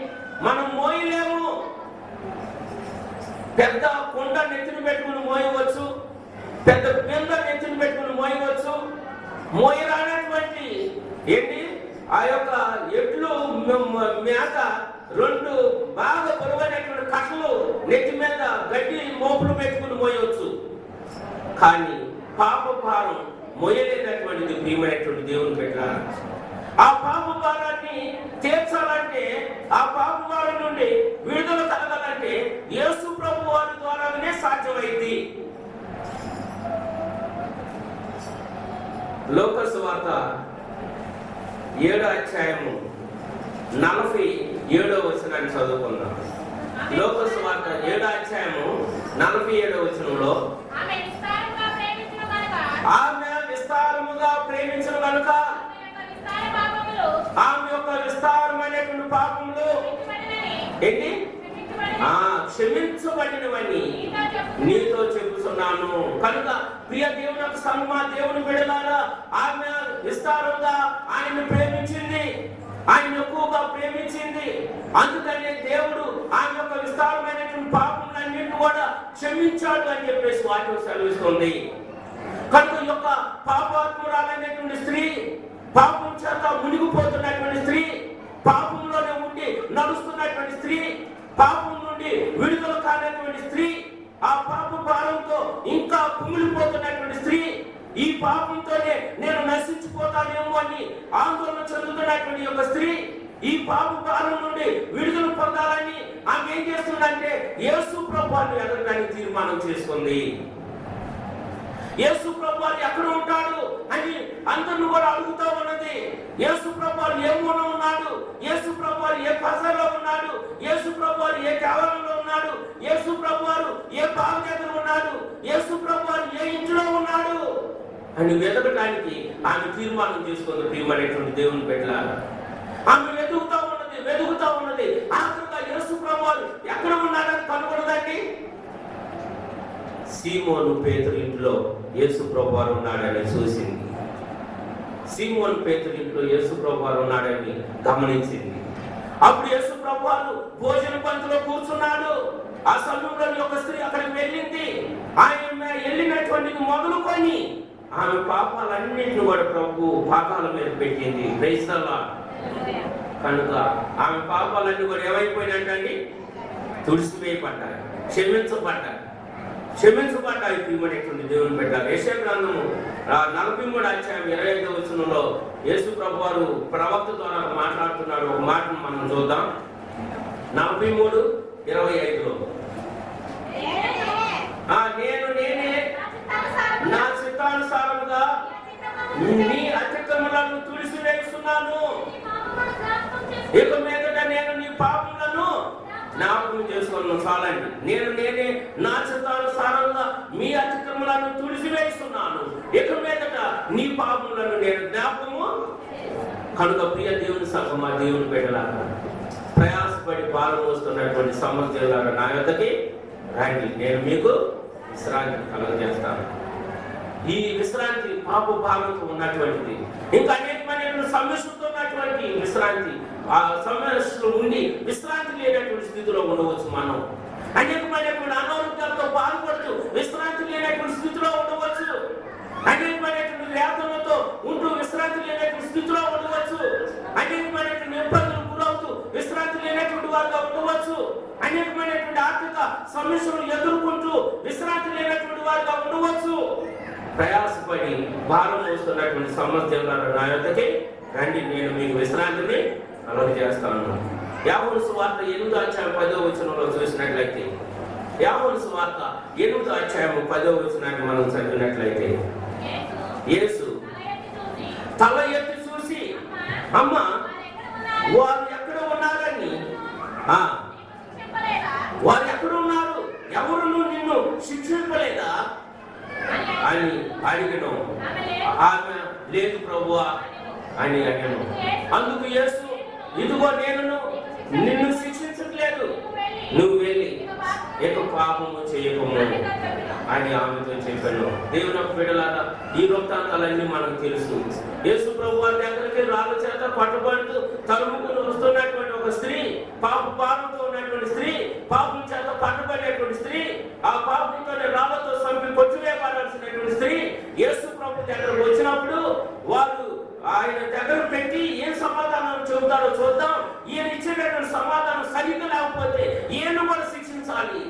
మనం మోయలేము. పెద్ద కుండ నెత్తిన పెట్టుకుని మోయవచ్చు, పెద్ద బింద నెత్తిన పెట్టుకుని మోయవచ్చు. మోయరానటువంటి ఆ యొక్క ఎడ్లు మేత 2 బాగా బరువైనటువంటి కట్టలు నెత్తి మీద గడ్డి మోపులు పెట్టుకుని మోయవచ్చు. కానీ పాప భారం మోయలేనటువంటిది ప్రియమైనటువంటి దేవుని పెట్టారు. ఆ పాప భారాన్ని తీర్చాలంటే, ఆ పాప భారం నుండి విడుదల కలగాలంటే యేసు ప్రభు వారి ద్వారానే సాధ్యమైంది. లోకాసు వార్త 7వ అధ్యాయము 47వ వచనాన్ని చదువుకుందాం. లోకాసు వార్త 7వ అధ్యాయము 47వ వచనంలో, ఆమె విస్తారముగా ప్రేమించిన కనుక ఆమె యొక్క విస్తారమైనటువంటి పాపములు క్షమించబడినవని నీతో చెబుతున్నాను. కనుక ప్రియ దేవుని యొక్క సంగమా, దేవుని బిడ్డలారా, ఆమె విస్తారంగా ఆయన్ని ప్రేమించింది, ఆయన ఎక్కువగా ప్రేమించింది. అందుకనే దేవుడు ఆమె యొక్క విస్తారమైనటువంటి పాపములన్నింటినీ కూడా క్షమించాడు అని చెప్పేసి వాక్యం సెలవిస్తుంది. కనుక ఈ యొక్క పాపాత్మురాలైనటువంటి స్త్రీ, పాపం చేత మునిగిపోతున్నటువంటి స్త్రీ, పాపంలోనే ఉండి నడుస్తున్నటువంటి స్త్రీ, పాపం నుండి విడుదల కానటువంటి స్త్రీ, ఆ పాప భారంతో ఇంకా కుమిలిపోతున్నటువంటి స్త్రీ, ఈ పాపంతోనే నేను నశించిపోతానేమో అని ఆందోళన చెందుతున్నటువంటి యొక్క స్త్రీ, ఈ పాప భారం నుండి విడుదల పొందాలని ఆమె ఏం చేస్తుందంటే యేసు ప్రభువుని ఎదగడానికి తీర్మానం చేసుకుంది. యేసు ప్రభువు ఎక్కడ ఉంటాడు అని అందరిని కూడా అడుగుతూ ఉన్నది. యేసు ప్రభువు ఏ మూల ఉన్నాడు, యేసు ప్రభువు ఏ బజార్లో ఉన్నాడు, యేసు ప్రభువు ఏ కేవలంలో ఉన్నాడు, యేసు ప్రభువు ఏ బావి దగ్గర ఉన్నాడు, యేసు ప్రభువు ఏ ఇంట్లో ఉన్నాడు అని వెతకడానికి ఆమె తీర్మానం చేసుకుంది. ప్రియమైనటువంటి దేవుని బిడ్డలారా, ఆమె వెతుకుతా ఉన్నది. ఆఖరిగా యేసు ప్రభువు ఎక్కడ ఉన్నాడని కనుగొనదండి. సీమోను పేతురు ఇంట్లో యేసు ప్రభువారు ఉన్నాడని చూసింది. సీమోను పేతురు ఇంట్లో యేసు ప్రభువారు ఉన్నాడని గమనించింది. అప్పుడు యేసు ప్రభువారు భోజన పంక్తిలో కూర్చున్నాడు. ఆ సమయంలో ఒక స్త్రీ అక్కడికి వెళ్ళింది. ఆయన వెళ్ళినటువంటిది మొదలుకొని ఆమె పాపాలన్నింటినీ కూడా ప్రభు పాపాల మీద పెట్టింది. Praise the lord. కనుక ఆమె పాపాలన్నీ కూడా ఏమైపోయినట్టండి, తుడిసివేయబడ్డాయి, క్షమించబడ్డాయి. ప్రియమైనటువంటి దేవుని పెట్టారు. యెషయా గ్రంథము 43వ అధ్యాయం 25వ వచనంలో యేసు ప్రభువారు ప్రవక్త ద్వారా మాట్లాడుతున్నాడు. ఒక మాటను మనం చూద్దాం. 43:25లో, నేనే నా చిత్తానుసారముగా నీ అతిక్రమలను తుడిసివేస్తున్నాను. ఇక మీదట నేను నీ పాపములను జ్ఞాపకం చేసుకున్నాను. చాలండి. నేనే నా చిత్తానుసారంగా మీ అతిక్రమలను తుడిసివేస్తున్నాను. ఇక మీదట నీ పాపములను నేను జ్ఞాపకము. కనుక ప్రియ దేవుని సంగమా, దేవుని బిడ్డలారా, ప్రయాసపడి పాలు మోస్తున్నటువంటి సమస్యలారా నా యొద్దకి రండి, నేను మీకు విశ్రాంతి కలుగజేస్తాను. ఈ విశ్రాంతి పాప భావంతో ఉన్నటువంటిది. ఇంకా అనేకమైన సమస్యలతో ఉన్నటువంటి విశ్రాంతి, ఆ సమస్యలు ఉండి విశ్రాంతి లేనటువంటి స్థితిలో ఉండవచ్చు. మనం అనేకమైనటువంటి అనారోగ్యాలతో బాధపడుతూ విశ్రాంతి లేనటువంటి స్థితిలో ఉండవచ్చు. అనేకమైనటువంటి వేదనలతో ఉంటూ విశ్రాంతి లేనటువంటి స్థితిలో ఉండవచ్చు. అనేకమైనటువంటి ఇబ్బందులు గురవుతూ విశ్రాంతి లేనటువంటి వారుగా ఉండవచ్చు. అనేకమైనటువంటి ఆర్థిక సమస్యలు ఎదుర్కొంటూ విశ్రాంతి లేనటువంటి వారుగా ఉండవచ్చు. ప్రయాసపడి భారం మోస్తున్నటువంటి సమస్యల నా యొద్దకి రండి, నేను మీకు విశ్రాంతిని కలుగజేస్తాను. యోహాను సువార్త 8వ అధ్యాయం 10వ వచనంలో చూసినట్లయితే, యోహాను సువార్త 8వ అధ్యాయం 10వ వచనాన్ని మనం చదివినట్లయితే, యేసు తల ఎత్తి చూసి, అమ్మ వారు ఎక్కడ ఉన్నారని, వారు ఎక్కడ ఉన్నారు, ఎవరును నిన్ను శిక్షింపలేదా అని అడిగను. ఆమె లేదు ప్రభువా అని అడిగాను. అందుకు యేసు, ఇదిగో నేను నిన్ను శిక్షించట్లేదు, నువ్వు వెళ్ళి ఇక పాపము చేయకము అని ఆమెతో చెప్పాను. దేవుని బిడ్డలారా, ఈ వృత్తాంతాలన్నీ మనకు తెలుసు. యేసు ప్రభు వారి దగ్గరికి రాళ్ళ చేత పట్టుబడుతూ తరుముకుని వస్తున్నటువంటి ఒక స్త్రీ, పాపంతో ఉన్నటువంటి స్త్రీ, పాపం చేత పట్టుబడేటువంటి స్త్రీ, ఆ పాపంతో రాళ్ళతో చంపి కొట్టివేయబడాల్సినటువంటి స్త్రీ యేసు ప్రభు దగ్గరకు వచ్చినప్పుడు వారు ఆయన దగ్గర పెట్టి ఏం సమాధానం చెబుతాడో చూద్దాం. ఈయన ఇచ్చేటటువంటి సమాధానం సరిగ్గా లేకపోతే ఈయన కూడా శిక్షించాలి.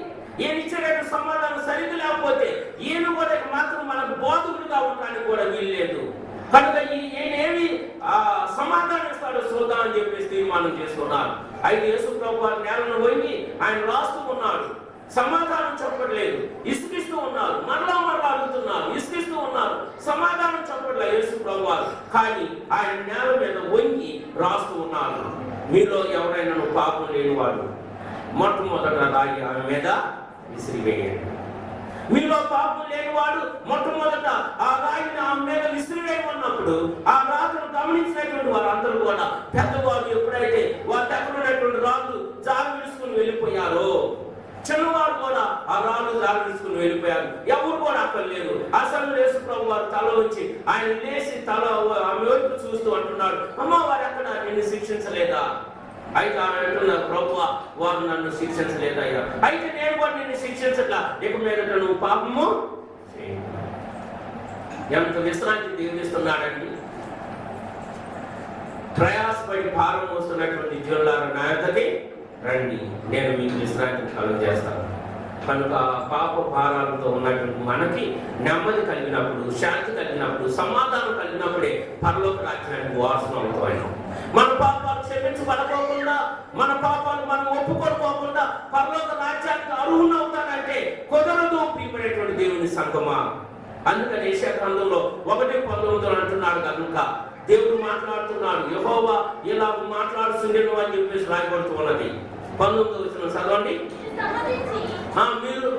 ఈయన ఇచ్చేటటువంటి సమాధానం సరిగ్గా లేకపోతే ఈయన కూడా మాత్రం మనకు బోధకుడిగా ఉండడానికి కూడా వీల్లేదు. కనుక ఈయనేమి సమాధానం ఇస్తాడో చూద్దాం అని చెప్పేసి తీర్మానం చేసుకున్నారు. అయితే యేసు ప్రభు వారి నేలను వంగి ఆయన రాస్తూ ఉన్నాడు. సమాధానం చెప్పట్లేదు, ఇసుకిస్తూ ఉన్నారు. మరలా అడుగుతున్నారు, ఇసుకిస్తూ ఉన్నారు. సమాధానం చెప్పట్లేదు యేసు ప్రభు వారు. కానీ ఆయన నేల మీద వంగి రాస్తూ ఉన్నారు. మీలో ఎవరైనా పాపం లేనివాడు మొట్టమొదట రాయి ఆమె మీద విసిరివేయండి. మీలో పాపం లేనివాడు మొట్టమొదట ఆ రాయిని ఆమె మీద విసిరివేయమన్నప్పుడు ఆ రాజును గమనించినటువంటి వారందరూ కూడా పెద్దవారు ఎప్పుడైతే వారి దగ్గర ఉన్నటువంటి రాజు జారు విడుచుకుని వెళ్ళిపోయారో, చిన్నవాడు కూడా ఆ రాళ్ళు జారు విడుచుకుని వెళ్ళిపోయారు. ఎవరు కూడా అక్కడ లేరు. అసలు యేసు ప్రభు వారు తల వచ్చి ఆయన లేచి తల ఆమె వైపు చూస్తూ అంటున్నాడు, అమ్మ వారు ఎక్కడ నిన్ను శిక్షించలేదా? అయితే ఆమె అంటున్నారు, ప్రభువా వారు నన్ను శిక్షించలేదయ్యా. అయితే నేను కూడా నిన్ను శిక్షించట్లా, ఇక మీద నువ్వు పాపము. ఎంత విశ్రాంతి దేవుడిస్తున్నాడండి. ప్రయాసపడి భారం మోస్తున్నటువంటి జీవులారా నా యొద్దకి రండి, నేను మీకు విశ్రాంతిని కలుగజేస్తాను. కనుక పాప భారాలతో ఉన్నటువంటి మనకి నెమ్మది కలిగినప్పుడు, శాంతి కలిగినప్పుడు, సమాధానం కలిగినప్పుడే పరలోక రాజ్యానికి వారసులు అవుతాయి. మన పాపాలు క్షమించబడకోకుండా, మన పాపాలు మనం ఒప్పుకోకపోకుండా పరలోక రాజ్యానికి అర్హులు అవుతానంటే కుదరదు ప్రియమైనటువంటి దేవుని సంగమా. అందుకని యెషయా గ్రంథంలో 1:19 అంటున్నాడు. కనుక దేవుడు మాట్లాడుతున్నాడు, యెహోవా ఇలా మాట్లాడుతుండేను అని చెప్పేసి రాయబడుతూ ఉన్నది. 19వ వచనం చదవండి. మీరు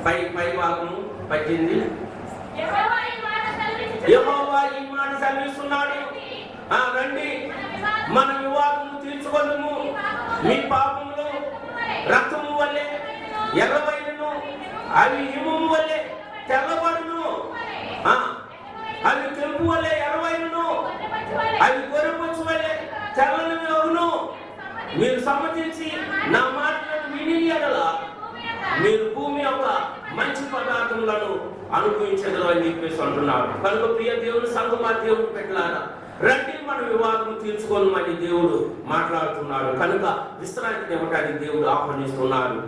పై భాగము 18, యెహోవా ఈ మాట సెలవిస్తున్నాడు, రండి మన వివాదము తీర్చుకొందుము. మీ పాపములు రక్తము వల్లే ఎర్రబయలును, అవి హిమము వల్లే తెల్లబడును. అవి తెలుపు వల్లే ఎర్రబయలును, అవి గొర్రెపొచ్చు వల్లే తెల్లని అవును. మీరు సమ్మతించి నా మాటలను విని ఎడల మీరు భూమి యొక్క మంచి పదార్థములను అనుభవించదు అని చెప్పేసి అంటున్నాడు. కనుక ప్రియ దేవుని సంగమా, దేవుడు పెట్టారా, రండి మన వివాదం తీర్చుకోమని దేవుడు మాట్లాడుతున్నాడు. కనుక విశ్రాంతిని ఇవ్వడానికి దేవుడు ఆహ్వానిస్తున్నాడు.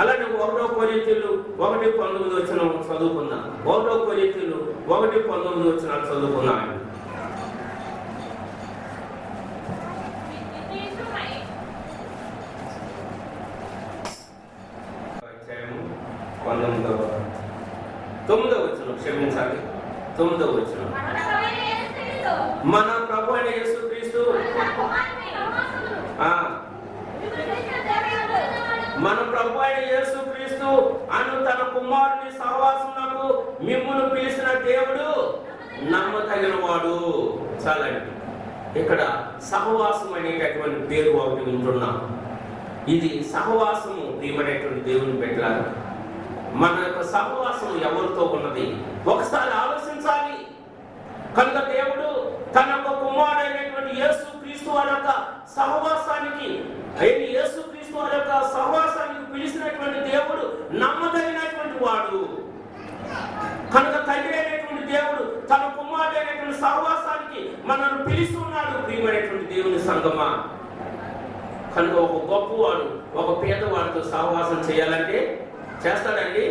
అలానే 1 కొరింథీయులు 1:19 చదువుకుందాం. 1 కొరింథీయులు 1:19 చదువుకున్నాడు. క్షమించాలి 9వ వచనం. మన ప్రభు అయిన యేసుక్రీస్తు మన ప్రభు అయిన యేసుక్రీస్తు అను తన కుమారుని సహవాసమునకు మిమ్మును పిలిచిన దేవుడు నమ్మదగిన వాడు. చాలండి, ఇక్కడ సహవాసం అనేటటువంటి పేరు ఒకటి వింటున్నాం. ఇది సహవాసము ప్రియమైనటువంటి దేవుని పెట్టారు. మన యొక్క సహవాసం ఎవరితో ఉన్నది ఒకసారి ఆలోచించాలి. కనుక దేవుడు తన యొక్క కుమారుడైనటువంటి యేసుక్రీస్తు వారి యొక్క సహవాసానికి, యేసుక్రీస్తు వారి యొక్క సహవాసానికి పిలిచినటువంటి దేవుడు నమ్మదగినటువంటి వాడు. కనుక తండ్రి అయినటువంటి దేవుడు తన కుమారుడైనటువంటి సహవాసానికి మనల్ని పిలుస్తున్నాడు ప్రియమైనటువంటి దేవుని సంగమా. కనుక ఒక గొప్పవాడు ఒక పేదవాడితో సహవాసం చేయాలంటే చేస్తాడండి,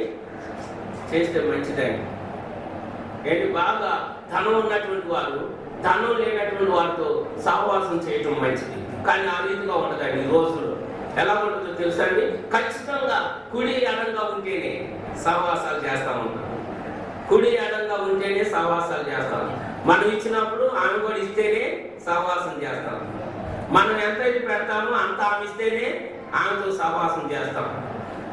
చేస్తే మంచిదండి. ఏంటి, బాగా ధనం ఉన్నటువంటి వారు ధనం లేనటువంటి వారితో సహవాసం చేయటం మంచిది. కానీ ఆ రీతిగా ఉండదండి. ఈ రోజుల్లో ఎలా ఉంటుందో తెలుసా అండి, ఖచ్చితంగా కుడి ఎడంగా ఉంటేనే సహవాసాలు చేస్తా ఉంటాం. కుడి ఎడంగా ఉంటేనే సహవాసాలు చేస్తాం. మనం ఇచ్చినప్పుడు ఆమె కూడా ఇస్తేనే సహవాసం చేస్తాం. మనం ఎంత ఇది పెడతామో అంత ఆమె ఇస్తేనే ఆమెతో సహవాసం చేస్తాం.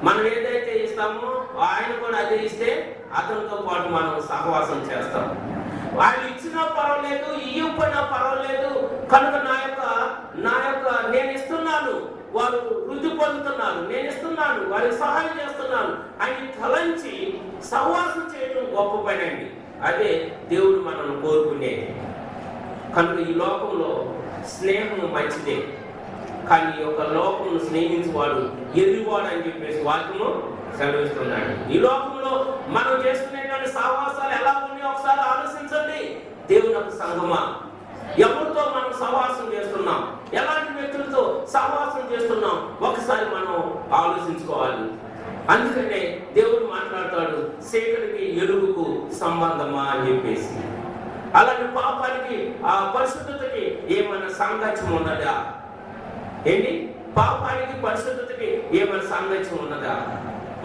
మనం ఏదైతే ఇస్తామో ఆయన కూడా అదే ఇస్తే అతనితో పాటు మనం సహవాసం చేస్తాం. వాళ్ళు ఇచ్చినా పర్వాలేదు, ఇవ్వకపోయినా పర్వాలేదు, కనుక నా యొక్క నేను ఇస్తున్నాను, వారు వృద్ధి పొందుతున్నారు, నేను ఇస్తున్నాను, వారికి సహాయం చేస్తున్నాను అని తలంచి సహవాసం చేయడం గొప్ప పని అండి. అదే దేవుడు మనల్ని కోరుకునేది. కనుక ఈ లోకంలో స్నేహం మంచిదే, కానీ ఈ యొక్క లోకమును స్నేహించేవాడు ఎదిరివాడు అని చెప్పేసి వాక్యము సెలవిస్తున్నాడు. ఈ లోకంలో మనం చేసుకునేటువంటి సహవాసాలు ఎలా ఉన్నాయో ఒకసారి ఆలోచించండి. దేవుని యొక్క సంగమా, ఎవరితో మనం సహవాసం చేస్తున్నాం, ఎలాంటి వ్యక్తులతో సహవాసం చేస్తున్నాం ఒకసారి మనం ఆలోచించుకోవాలి. అందుకనే దేవుడు మాట్లాడతాడు, చీకటికి వెలుగుకు సంబంధమా అని చెప్పేసి. అలాంటి పాపానికి ఆ పరిశుద్ధతకి ఏమైనా సాంగత్యం ఉన్నదా? ఏంటి, పాపానికి పరిశుద్ధతకి ఏమైనా సాంగత్యం ఉన్నదా?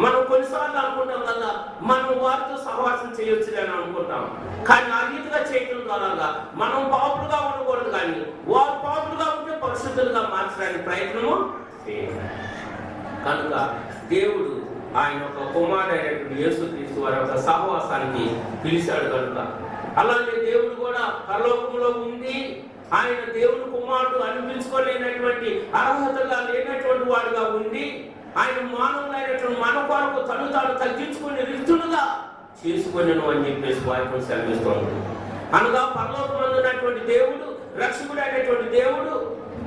మనం కొన్నిసార్లు అనుకుంటాం కదా, మనం వారితో సహవాసం చేయొచ్చు అని అనుకుంటాం. కానీ ఆ రీతిగా చేయడం ద్వారా మనం పాపులుగా ఉండకూడదు, కానీ వారు పాపులుగా ఉంటే పరిశుద్ధులుగా మార్చడానికి ప్రయత్నము చేయాలి. కనుక దేవుడు ఆయన ఒక కుమారుడైనటువంటి యేసుక్రీస్తు వారి యొక్క సహవాసానికి పిలిచాడు. కనుక అలాగే దేవుడు కూడా పరలోకంలో ఉండి ఆయన దేవుడు కుమారుడు అనిపించుకోలేనటువంటి అర్హతగా లేనటువంటి వాడుగా ఉండి ఆయన మానవులైనటువంటి మన కొరకు తను తాను తగ్గించుకునే రిక్తులుగా చేసుకునేను అని చెప్పేసి వాక్యం సెలవిస్తోంది. అనగా పరలోకమందున్నటువంటి దేవుడు, రక్షకుడు అయినటువంటి దేవుడు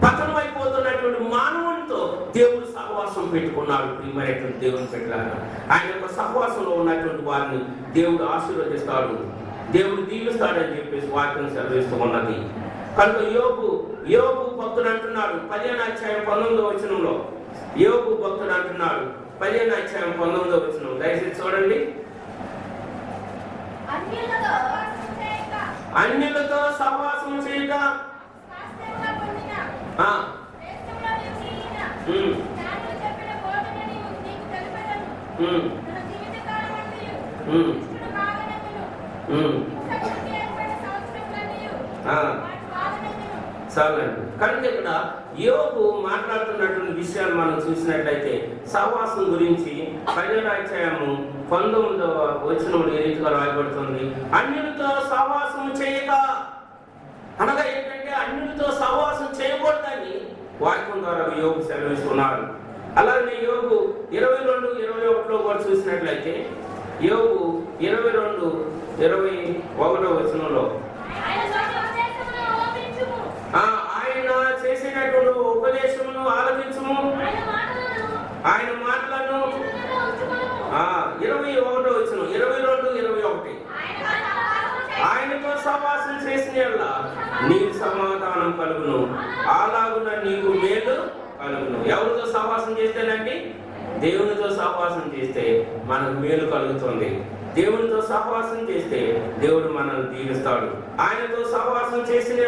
పతనమైపోతున్నటువంటి మానవునితో దేవుడు సహవాసం పెట్టుకున్నాడు. ప్రియమైనటువంటి దేవుని పెట్టారు. ఆయన యొక్క సహవాసంలో ఉన్నటువంటి వారిని దేవుడు ఆశీర్వదిస్తాడు, దేవుడు దీవిస్తాడని చెప్పేసి వాక్యం సెలవిస్తూ ఉన్నది. కనుక యోబు భక్తుడు అంటున్నాడు 15వ అధ్యాయం 19వ వచనంలో, యోబు భక్తుడు అంటున్నాడు 15వ అధ్యాయం 19వ వచనం, దయచేసి చూడండి. అన్యులతో సహవాసం చేయక చాలండి. కనుక ఇక్కడ యోబు మాట్లాడుతున్నటువంటి విషయాలు మనం చూసినట్లయితే సహవాసం గురించి 15వ అధ్యాయము 19వ వచనంలో ఏ రీతిగా రాయబడుతుంది, అన్యులతో సహవాసం చేయక. అనగా ఏంటంటే అన్యులతో సహవాసం చేయకూడదని వాక్యం ద్వారా యోబు సెలవిస్తున్నారు. అలాగే యోబు 22:21లో కూడా చూసినట్లయితే యోబు 22:21 వచనంలో ఆయన చేసినటువంటి ఉపదేశమును ఆలకించుము, ఆయన మాటలను 21వ వచనం 22:21 ఆయనతో సహవాసం చేసిన నీకు సమాధానం కలుగును, అలాగున నీకు మేలు కలుగును. ఎవరితో సహవాసం చేస్తేనండి? దేవునితో సహవాసం చేస్తే మనకు మేలు కలుగుతుంది. దేవునితో సహవాసం చేస్తే దేవుడు మనల్ని దీవిస్తాడు. ఆయనతో సహవాసం చేసిన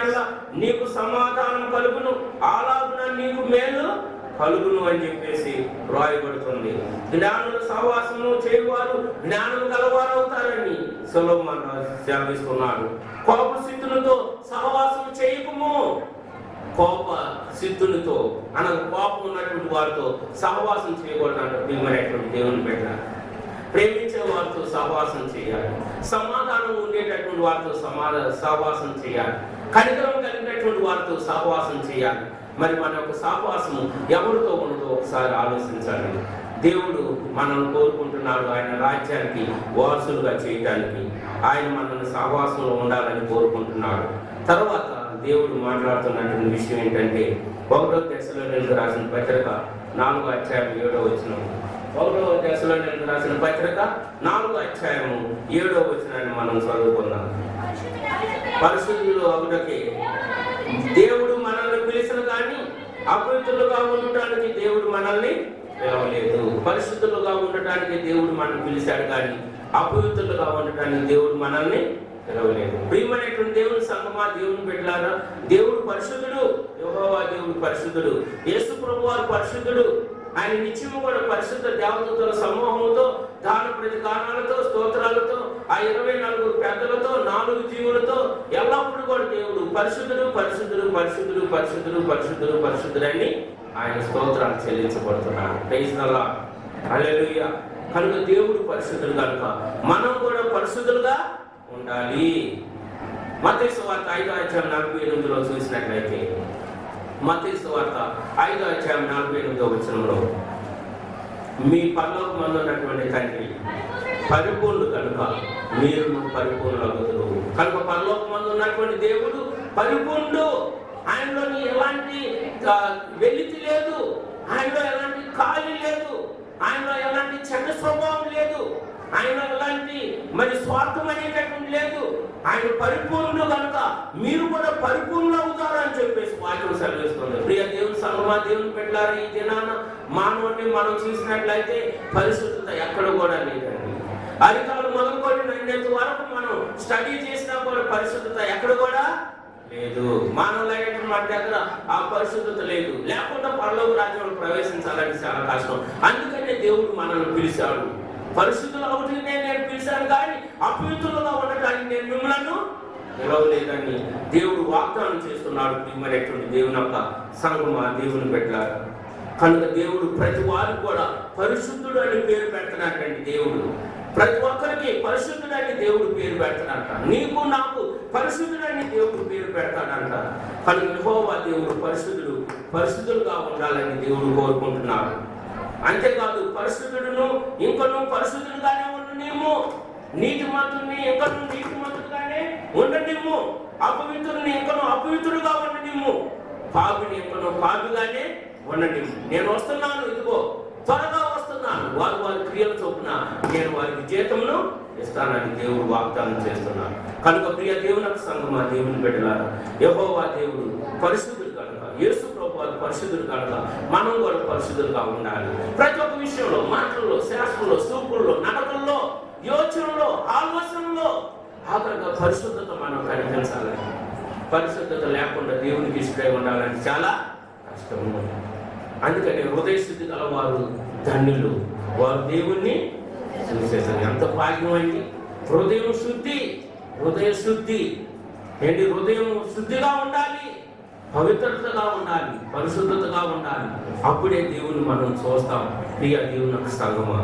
నీకు సమాధానం కలుగును, అలాగున నీకు మేలు కలుగును అని చెప్పేసి రాయబడుతుంది. జ్ఞానుల సహవాసము చేయవారు జ్ఞానం గలవారు అవుతారని సొలొమోను సెలవిస్తున్నాడు. కోప సిద్ధులతో సహవాసం చేయకుము. కోప సిద్ధులతో అనగా కోపం ఉన్నటువంటి వారితో సహవాసం చేయకూడదు. ప్రియమైనటువంటి దేవుని పెట్టారు. ప్రేమించే వారితో సహవాసం చేయాలి. సమాధానం ఉండేటటువంటి వారితో సహవాసం చేయాలి. కనికరం కలిగినటువంటి వారితో సహవాసం చేయాలి. మరి మన యొక్క సహవాసము ఎవరితో ఉన్నదో ఒకసారి ఆలోచించాలి. దేవుడు మనల్ని కోరుకుంటున్నాడు ఆయన రాజ్యానికి వారసులుగా చేయడానికి. ఆయన మనల్ని సహవాసంలో ఉండాలని కోరుకుంటున్నాడు. తర్వాత దేవుడు మాట్లాడుతున్నటువంటి విషయం ఏంటంటే 1వ తెస్సలోనికీయులకు రాసిన పత్రిక 4వ అధ్యాయం 7వ వచనం. 1వ తెస్సలోనికీయులకు రాసిన పత్రిక 4వ అధ్యాయం 7వ వచనాన్ని మనం చదువుకుందాం. పరిశుద్ధులు అగుటకే దేవుడు మనల్ని పిలిచిన కానీ అపవిత్రులుగా ఉండటానికి దేవుడు మనల్ని పిలవలేదు. పరిశుద్ధులుగా ఉండటానికి దేవుడు మనల్ని పిలిచాడు, కానీ అపవిత్రులుగా ఉండటానికి దేవుడు మనల్ని పిలవలేదు. ప్రియమైనటువంటి దేవుని సంగమా, దేవుని బిడ్డలారా, దేవుడు పరిశుద్ధుడు. యెహోవా దేవుడు పరిశుద్ధుడు. యేసు ప్రభువారు పరిశుద్ధుడు. ఆయన నిత్యము కూడా పరిశుద్ధ దేవతల సమూహంతో, దాన ప్రతిగానాలతో, స్తోత్రాలతో, ఆ 24 పెద్దలతో, 4 జీవులతో ఎల్లప్పుడూ కూడా దేవుడు పరిశుద్ధుడు, పరిశుద్ధుడు, పరిశుద్ధుడు, పరిశుద్ధుడు, పరిశుద్ధుడు, పరిశుద్ధుడని ఆయన స్తోత్రాలు చెల్లించబడుతున్నాడు. ప్రైజ్ ది లార్డ్, హల్లెలూయా. కనుక దేవుడు పరిశుద్ధుడు కనుక మనం కూడా పరిశుద్ధులుగా ఉండాలి. మత్తయి సువార్త 5:48లో చూసినట్లయితే, మత్తయి సువార్త 5:48 మీ పరలోకమందు ఉన్నటువంటి తండ్రి పరిపూర్ణుడు కనుక మీరు పరిపూర్ణులగుదురు. కనుక పరలోకమందు ఉన్నటువంటి దేవుడు పరిపూర్ణుడు. ఆయనలోని ఎలాంటి వెలితి లేదు, ఆయనలో ఎలాంటి ఖాళీ లేదు, ఆయనలో ఎలాంటి చెడ్డ స్వభావం లేదు, ఆయన ఎలాంటి స్వార్థం అనేటటువంటి లేదు. ఆయన పరిపూర్ణుడు కనుక మీరు కూడా పరిపూర్ణ అవుతారు అని చెప్పేసి వాక్యం సెలవిస్తుంది. ప్రియ దేవుని సంగమా, దేవుని పెట్టారు. ఈ దినాన మానవుడిని మనం చూసినట్లయితే పరిశుద్ధత ఎక్కడ కూడా లేదండి. అధికారులు మొదలుకొని నిన్నంత వరకు మనం స్టడీ చేసినా కూడా పరిశుద్ధత ఎక్కడ కూడా లేదు. మానవులైన మన దగ్గర ఆ పరిశుద్ధత లేదు. లేకుండా పరలోక రాజ్యంలో ప్రవేశించాలంటే చాలా కష్టం. అందుకనే దేవుడు మనల్ని పిలిచాడు. పరిశుద్ధులు అవుతుంది నేను పిలిచాను, కానీ అపవిత్రులుగా ఉండటానికి నేను మిమ్మల్ని పిలవలేదని దేవుడు వాగ్దానం చేస్తున్నాడు. ప్రియమైనటువంటి దేవుని యొక్క సంగమా, దేవుని పెట్టారు. కనుక దేవుడు ప్రతి వారు కూడా పరిశుద్ధుడు అని పేరు పెడుతున్నటువంటి దేవుడు ప్రతి ఒక్కరికి పరిశుద్ధుడని దేవుడు పేరు పెడతాడంట. నీకు నాకు పరిశుద్ధుడని దేవుడు పేరు పెడతాడంట. కనుక యెహోవా దేవుడు పరిశుద్ధుడు, పరిశుద్ధులుగా ఉండాలని దేవుడు కోరుకుంటున్నాడు. అంతేకాదు, పరిశుద్ధుడును ఇంకను పరిశుద్ధులుగానే ఉండనిమ్ము, నీతిమంతుడిని ఇంకను నీతిమంతుడుగానే ఉండనిమ్ము, అపవిత్రుని ఇంకను అపవిత్రుడుగా ఉండనిమ్ము, పాపిని ఇంకను పాపిగానే ఉండనిమ్ము. నేను వస్తున్నాను, ఇదిగో త్వరగా వస్తున్నాను, వారి వారి క్రియల చొప్పున నేను వారికి జీతమును ఇస్తానని దేవుడు వాగ్దానం చేస్తున్నాను. కనుక ప్రియ దేవుని సంగమా, దేవుని బిడ్డలారా, యెహోవా దేవుడు పరిశుద్ధుడు కనుక, యేసు ప్రభువు పరిశుద్ధుడు కనుక మనం కూడా పరిశుద్ధులుగా ఉండాలి. ప్రతి ఒక్క విషయంలో, మాటల్లో, శాస్త్రంలో, సూపుల్లో, నడకల్లో, యోచనలో, ఆలోచనలో ఆఖరిగా పరిశుద్ధత మనం కనిపించాలని. పరిశుద్ధత లేకుండా దేవునికి ఇష్టమై ఉండాలని చాలా కష్టం. అందుకని హృదయ శుద్ధి గలవారు ధన్యులు, వారు దేవుణ్ణి చూసేసారు. ఎంత భాగ్యం అండి! హృదయం శుద్ధి, హృదయ శుద్ధి ఏంటి? హృదయం శుద్ధిగా ఉండాలి, పవిత్రతగా ఉండాలి, పరిశుద్ధతగా ఉండాలి. అప్పుడే దేవుని మనం చూస్తాం. ప్రియ దేవుని సంగమా.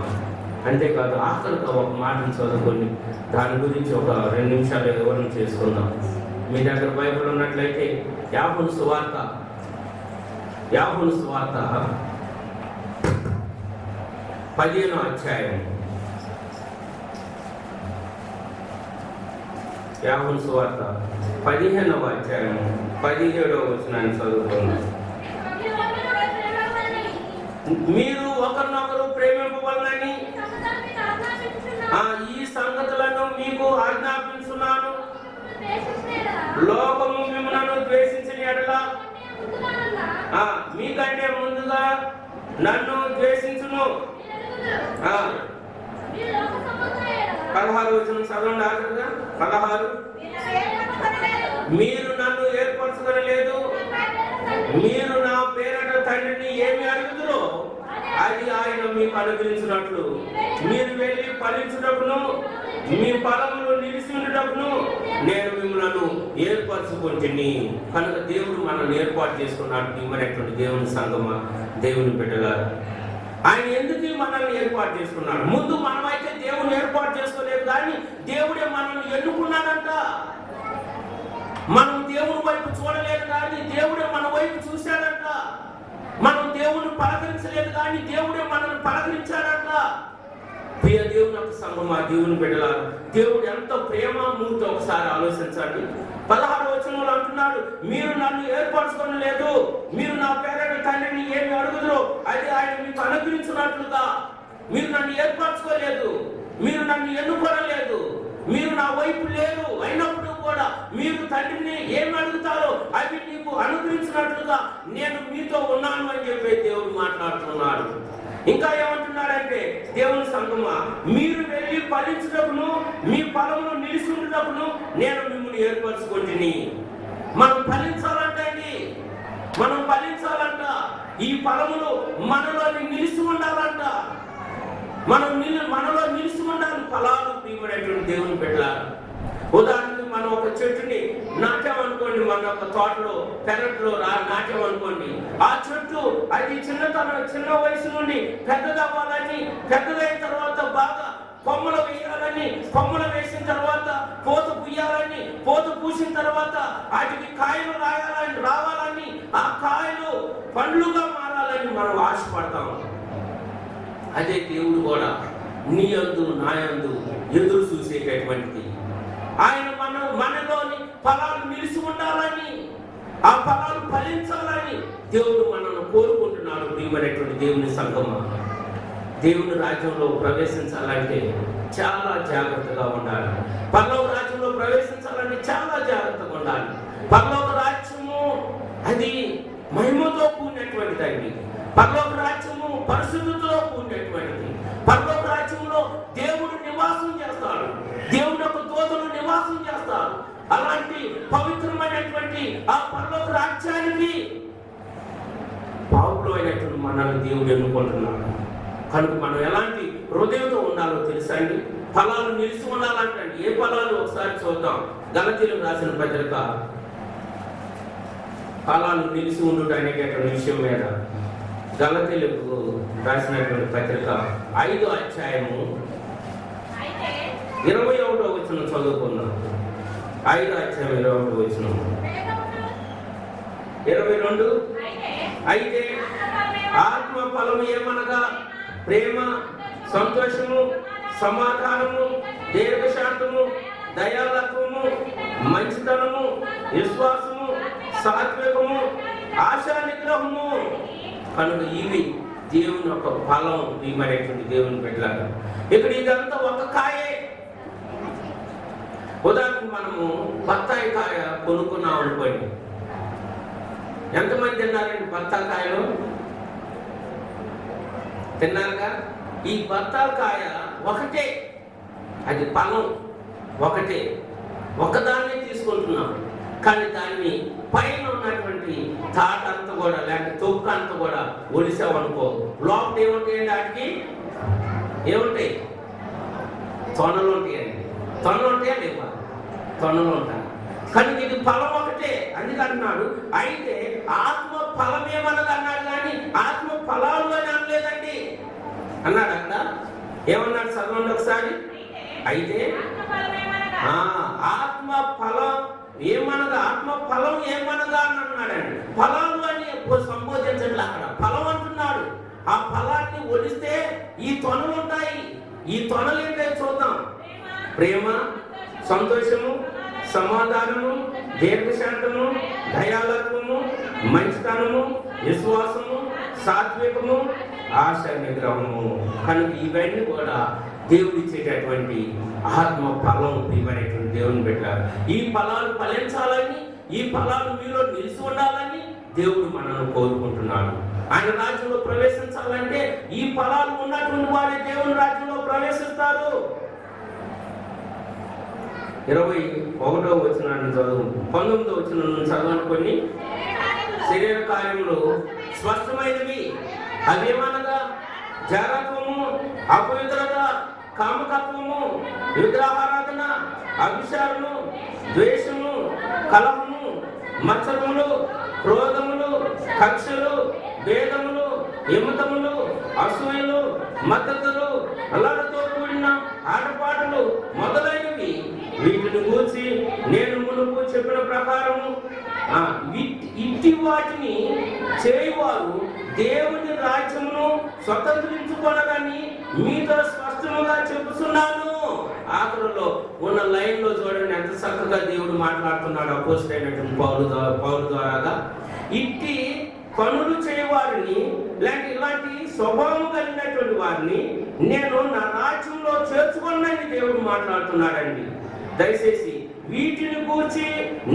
అంతేకాదు, ఆఖరిగా ఒక మాటను చదువుకొని దాని గురించి ఒక 2 నిమిషాలు వివరణ చేసుకుందాం. మీ దగ్గర బైబిల్ ఉన్నట్లయితే యాకోబు సువార్త 15వ అధ్యాయం, యాకోబు సువార్త 15వ అధ్యాయం 17వ వచనాన్ని చదువుకుందాం. మీరు ఒకరినొకరు ప్రేమింపవలనని ఈ సంగతులను మీకు ఆజ్ఞాపించున్నాను. లోకము మిమ్మల్ని ద్వేషించిన ఎడల మీకంటే ముందుగా నన్ను ద్వేషించును. 16 వచనం చదవండి. ఆఖరిగా 16, మీరు నన్ను ఏర్పరచుకోలేదు, మీరు నా పేరట తండ్రిని ఏమి అడుగుదురో అది ఆయన మీకు అనుగ్రహించినట్లు మీరు వెళ్ళి ఫలించుటకును మీ ఫలములు నిలిచి ఉండటకును నేను మిమ్మల్ని ఏర్పరచుకుంటుని. కనుక దేవుడు మనల్ని ఏర్పాటు చేసుకున్నాడు. ప్రియమైనటువంటి దేవుని సంగమా, దేవుని బిడ్డలారా, ఆయన ఎందుకు మనల్ని ఏర్పాటు చేసుకున్నాడు? ముందు మనమైతే దేవుని ఏర్పాటు చేసుకోలేదు, కానీ దేవుడే మనల్ని ఎన్నుకున్నాడంట. మనం దేవుని వైపు చూడలేదు, కానీ దేవుడే మన వైపు చూశాడంట. మనం దేవుని పలకరించలేదు, కానీ దేవుడే మనల్ని పలకరించాడంట. ప్రియ దేవుని యొక్క సంగమా, దేవుని బిడ్డలారా, దేవుడు ఎంత ప్రేమామూర్తి ఒకసారి ఆలోచించండి. 16వ వచనంలో అంటున్నాడు, మీరు నన్ను ఏర్పరచుకొని లేదు, మీరు నా పేరట తండ్రిని ఏమి అడుగుదురో అది ఆయన మీకు అనుగ్రహించినట్లుగా. మీరు నన్ను ఏర్పరచుకోలేదు, మీరు నన్ను ఎన్నుకోలేదు, మీరు నా వైపు లేరు, అయినప్పుడు కూడా మీరు తండ్రిని ఏం అడుగుతారో అవి నీకు అనుగ్రహించినట్లుగా నేను మీతో ఉన్నాను అని చెప్పి దేవుడు మాట్లాడుతున్నాడు. ఇంకా ఏమంటున్నాడంటే, దేవుని సంగమా, మీరు వెళ్ళి ఫలించుటకును మీ ఫలమును నిలిచి ఉండుటకును నేను మిమ్మల్ని ఏర్పరచుకుంటుని. మనం ఫలించాలంటండి, మనం ఫలించాలంట. ఈ ఫలములు మనలో నిలిచి ఉండాలంట. మనలో నిలిచి ఉండాలి ఫలాలు. ప్రియమైనటువంటి దేవుని బిడ్డలారా, ఉదాహరణకి మనం ఒక చెట్టుని నాటామనుకోండి, మన ఒక తోటలో పెరట్లో నాటామనుకోండి. ఆ చెట్టు అది చిన్న వయసు నుండి పెద్దదవ్వాలని, పెద్దదైన తర్వాత బాగా కొమ్మలు వేయాలని, కొమ్మలు వేసిన తర్వాత పూత పూయాలని, పూత పూసిన తర్వాత వాటికి కాయలు రావాలని, ఆ కాయలు పండ్లుగా మారాలని మనం ఆశపడతాం. అదే దేవుడు కూడా నీ యందు నా యందు ఎదురు చూసేటటువంటిది. ఆయన మనలోని ఫలాలు నిలిచి ఉండాలని, ఆ ఫలాలు ఫలించాలని దేవుడు మనల్ని కోరుకుంటున్నాడు. ప్రియమైనటువంటి దేవుని సంగమా, దేవుని రాజ్యంలో ప్రవేశించాలంటే చాలా జాగ్రత్తగా ఉండాలి. పరలోక రాజ్యంలో ప్రవేశించాలంటే చాలా జాగ్రత్తగా ఉండాలి. పరలోక రాజ్యము అది మహిమతో కూడినటువంటిదండి. పరలోక రాజ్యము పరిశుద్ధతతో కూడినటువంటిది. పరలోక రాజ్యంలో దేవుడు నివాసం చేస్తాడు, దేవుడు యొక్క దూతలు నివాసం చేస్తారు. అలాంటి పవిత్రమైనటువంటి ఆ పరలోక రాజ్యానికి పావులు అయినటువంటి మనల్ని దేవుడు ఎన్నుకుంటున్నాడు. కనుక మనం ఎలాంటి హృదయంతో ఉండాలో తెలుసా అండి? ఫలాలు నిలిచి ఉండాలంటండి. ఏ ఫలాలు ఒకసారి చూద్దాం. గలతీయులకు రాసిన పత్రిక ఫలాలు నిలిచి ఉండుట అనేటటువంటి విషయం మీద గలతీయులకు రాసినటువంటి పత్రిక 5వ అధ్యాయము 21వ వచనం చదువుకున్నాం. 5వ అధ్యాయం 21వ వచనం 22. అయితే ఆత్మ ఫలము ఏమనగా ప్రేమ, సంతోషము, సమాధానము, దీర్ఘశాంతము, దయాళత్వము, మంచితనము, విశ్వాసము, సాత్వికము, ఆశా నిగ్రహము. కనుక ఇవి దేవుని యొక్క ఫలం. ప్రియమైనటువంటి దేవుని బిడ్డలారా, ఇక్కడ ఇదంతా ఒక కాయే. ఉదాహరణకు మనము బత్తాయి కాయ కొనుక్కున్నాం అనుకోండి, ఎంతమంది తిన్నారండి బత్తాయి కాయలు? తిన్నారుగా? ఈ బత్తాయి కాయ ఒకటే, అది ఫలం ఒకటే, ఒకదాన్ని తీసుకుంటున్నాం. కానీ దాన్ని పైన ఉన్నటువంటి తాట అంతా కూడా, లేకపోతే తొక్క అంతా కూడా ఒడిసామనుకో, లోపల ఏముంటాయండి? వాటికి ఏముంటాయి? తొనలు ఉంటాయండి. తొనలు ఉంటాయా లేవా? తొనలు ఉంటాయి. కానీ ఇది ఫలం ఒకటే. అందుకంటున్నాడు. అయితే ఆత్మ ఫలం ఏమన్నది అన్నాడు, కానీ ఆత్మ ఫలాలు అని అనలేదండి అన్నాడు. అక్కడ ఏమన్నాడు? చదవండి ఒకసారి. అయితే ఆత్మ ఫలం ఏమనగా, ఆత్మ ఫలం ఏమనగా అని అన్నాడండి. ఫలాలు అని సంబోధించట్లే, అక్కడ ఫలం అంటున్నాడు. ఆ ఫలాన్ని ఒలిస్తే ఈ తొనలు ఉంటాయి. ఈ తొనలు ఏంటో చూద్దాం. ప్రేమ, సంతోషము, సమాధానము, దీర్ఘశాంతము, దయాళత్వము, మంచితనము, విశ్వాసము, సాత్వికము, ఆశ నిగ్రహము. కనుక ఇవన్నీ కూడా దేవుడు ఇచ్చేటటువంటి ఆత్మ ఫలం. ప్రియమైనటువంటి దేవుని పెట్టారు. ఈ ఫలాలు ఫలించాలని, ఈ ఫలాలు మీలో నిలిచి ఉండాలని దేవుడు మనల్ని కోరుకుంటున్నాడు. ఆయన రాజ్యంలో ప్రవేశించాలంటే ఈ ఫలాలు ఉన్నటువంటి వారి దేవుని రాజ్యంలో ప్రవేశిస్తారు. 21వ వచనాన్ని చదువు, 19వ వచనం చదవని. కొన్ని శరీర కార్యములు స్పష్టమైనవి. అవేమనగా జారత్వము, అపవిత్రత, కామకత్వము, విగ్రహారాధన, అభిషారము, ద్వేషము, కలహము, మత్సరములు, క్రోధములు, కక్షలు, భేదములు, విమతములు, అసూయలు, మద్దతులు, అల్లరితో కూడిన ఆటపాటలు మొదలైనవి. వీటిని గూర్చి నేను మునుపు చెప్పిన ప్రకారము ఇట్టి వాటిని చేయవారు దేవుని రాజ్యమును స్వతంత్రించుకోనని మీతో స్పష్టముగా చెబుతున్నాను. ఆఖరులో ఉన్న లైన్ లో చూడండి ఎంత చక్కగా దేవుడు మాట్లాడుతున్నాడు అపోస్తలుడైనటువంటి పౌలు ద్వారాగా. ఇట్టి పనులు చేయవారిని, లేక ఇలాంటి స్వభావం కలిగినటువంటి వారిని నేను నా రాజ్యంలో చేర్చుకున్నానని దేవుడు మాట్లాడుతున్నాడండి. దయచేసి వీటిని గూర్చి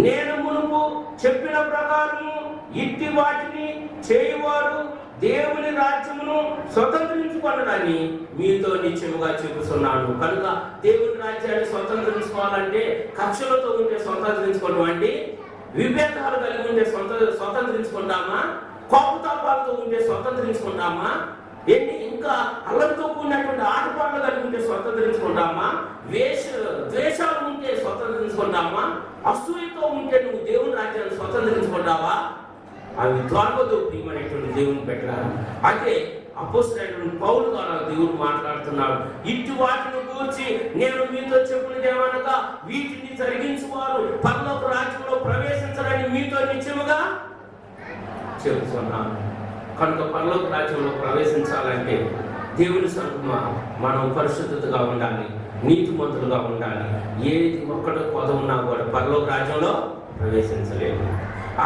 నేను మునుపు చెప్పిన ప్రకారము ఇట్టి వాటిని చేయువారు దేవుని రాజ్యమును స్వతంత్రించుకొనడని మీతో నిశ్చయముగా చెబుతున్నాను. కనుక దేవుని రాజ్యాన్ని స్వతంత్రించుకోవాలంటే కక్షలతో ఉంటే స్వతంత్రించుకోవడం అండి, విభేదాలు కలిగి ఉంటే స్వతంత్రించుకుంటామా, కోపతాపాలతో ఉంటే స్వతంత్రించుకుంటామా, ఏంటి ఇంకా అల్లరితో కూడినటువంటి ఆటపాటలు కలిగి ఉంటే స్వతంత్రించుకుంటామా, ద్వేషాలు ఉంటే స్వతంత్రించుకుంటామా, అసూయతో ఉంటే నువ్వు దేవుని రాజ్యాన్ని స్వతంత్రించుకుంటావా? అవి త్వరగదు ప్రియమైనటువంటి దేవుని పెట్టారు. అయితే అపోస్తలుడైన పౌలు ద్వారా దేవుడు మాట్లాడుతున్నాడు. ఇటు వాటిని గురించి నేను మీతో చెప్పినది ఏమనగా వీటిని జరిగించువారు పరలోక రాజ్యంలో ప్రవేశించరని మీతో నిశ్చయముగా చెబుతున్నాను. కనుక పరలోక రాజ్యంలో ప్రవేశించాలంటే దేవుని సంఘమా మనం పరిశుద్ధతగా ఉండాలి, నీతిమంతులుగా ఉండాలి. ఏది ఒక్కడు కొద ఉన్నా కూడా పరలోక రాజ్యంలో ప్రవేశించలేదు.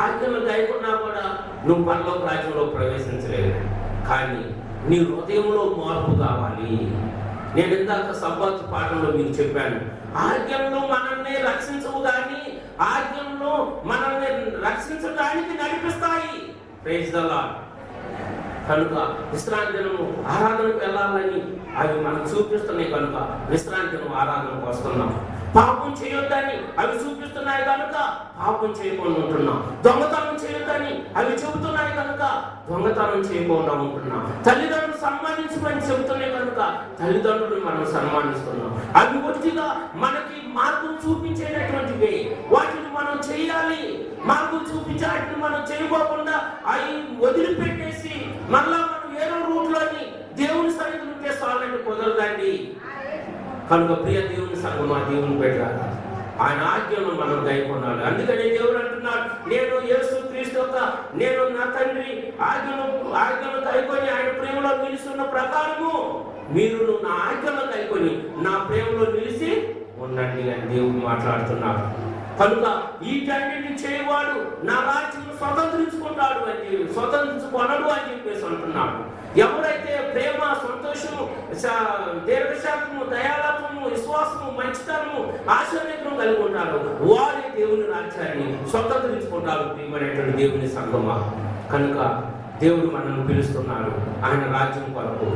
ఆజ్ఞలు గాయకున్నా కూడా నువ్వు పరలోక రాజ్యంలో ప్రవేశించలేదు. కానీ నీ హృదయంలో మార్పు కావాలి. నేను ఇందాక సబ్బాతు పాఠంలో మీకు చెప్పాను, ఆజ్ఞలు మనల్ని రక్షించవు కానీ ఆజ్ఞలు మనల్ని రక్షించడానికి నడిపిస్తాయి. Praise the lord. కనుక విశ్రాంతి దినము ఆరాధనకు వెళ్ళాలని అవి మనకు చూపిస్తున్నాయి. కనుక విశ్రాంతి దినం ఆరాధనకు వస్తున్నాం. పాపం చేయొద్దని అవి చూపిస్తున్నాయి కనుక పాపం చేయకుండా ఉంటున్నాం. దొంగతనం చేయొద్దని అవి చెబుతున్నాయి కనుక దొంగతనం చేయకుండా ఉంటున్నాం. తల్లిదండ్రులు సన్మానించమని చెబుతున్నాయి కనుక తల్లిదండ్రులు మనం సన్మానిస్తున్నాం. అవి ఒట్టిగా మనకి మార్గం చూపించేటటువంటివి, వాటిని మనం చేయాలి. మార్గం చూపించే వాటిని మనం చేయకోకుండా అవి వదిలిపెట్టేసి మళ్ళా మనం వేరే రూట్లోని దేవుని సన్నిధిలో ఉంటే చాలంటే కుదరదండి. కనుక ప్రియ దేవుని సంఘమా, దేవుని పెట్టాలి, ఆయన ఆజ్ఞను మనం గైకొనాలి. అందుకని దేవుడు అంటున్నాడు, నేను యేసు క్రీస్తు యొక్క నేను నా తండ్రి ఆజ్ఞను గైకొని ఆయన ప్రేమలో నిలుస్తున్న ప్రకారము మీరు నా ఆజ్ఞను గైకొని నా ప్రేమలో నిలిచి ఉండండి అని దేవుడు మాట్లాడుతున్నాడు. కనుక వీటన్నిటిని చేయవాడు నా రాజ్యం స్వతంత్రించుకుంటాడు అని స్వతంత్రించుకొనడు అని చెప్పేసి అంటున్నాడు. ఎవరైతే ప్రేమ, సంతోషము, దీర్ఘశాంతము, దయాలత్వము, విశ్వాసము, మంచితనము, ఆశీర్వాదం కలిగి ఉంటారు, వారి దేవుని రాజ్యాన్ని స్వతంత్రించుకుంటారు. ప్రియమైనటువంటి దేవుని సంఘమా, కనుక దేవుడు మనల్ని పిలుస్తున్నాడు ఆయన రాజ్యం కొరకు.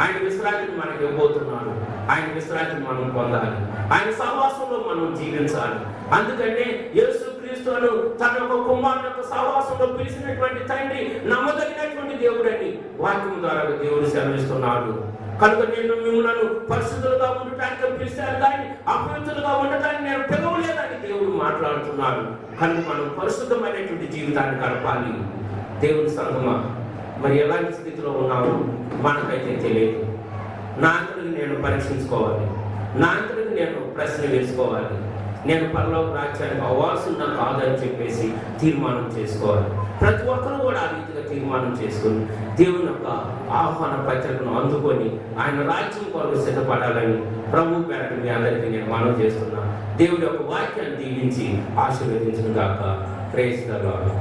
ఆయన విశ్రాంతిని మనకి ఇవ్వబోతున్నాడు. ఆయన విశ్రాంతిని మనం పొందాలి. ఆయన సహవాసంలో మనం జీవించాలి. అందుకనే యేసు క్రీస్తును తన యొక్క కుమారుని యొక్క సహవాసంలో పిలిచినటువంటి తండ్రి నమ్మదగినటువంటి దేవుడని వాక్యం ద్వారా దేవుడు సెలవిస్తున్నాడు. కనుక నేను మిమ్మల్ని పరిశుద్ధులుగా ఉండటానికి పిలిచాను కానీ అపవిత్రులుగా ఉండటానికి నేను పిలవలేదని దేవుడు మాట్లాడుతున్నాడు. కనుక మనం పరిశుద్ధమైనటువంటి జీవితాన్ని గడపాలి. దేవుని సంఘమా, మరి ఎలాంటి స్థితిలో ఉన్నామో మనకైతే తెలియదు. నా అంతటికి నేను పరీక్షించుకోవాలి, నా అంతటికి నేను ప్రశ్న వేసుకోవాలి. నేను పరలోక రాజ్యానికి అవ్వాల్సిన కాదని చెప్పేసి తీర్మానం చేసుకోవాలి. ప్రతి ఒక్కరూ కూడా ఆ రీతిగా తీర్మానం చేసుకుని దేవుని యొక్క ఆహ్వాన పత్రికను అందుకొని ఆయన రాజ్యం కొరకు సిద్ధపడాలని ప్రభు పేరట మీ అందరికీ నేను మనవి చేస్తున్నాను. దేవుడి యొక్క వాక్యాన్ని దీవించి ఆశీర్వదించును గాక. Praise the lord.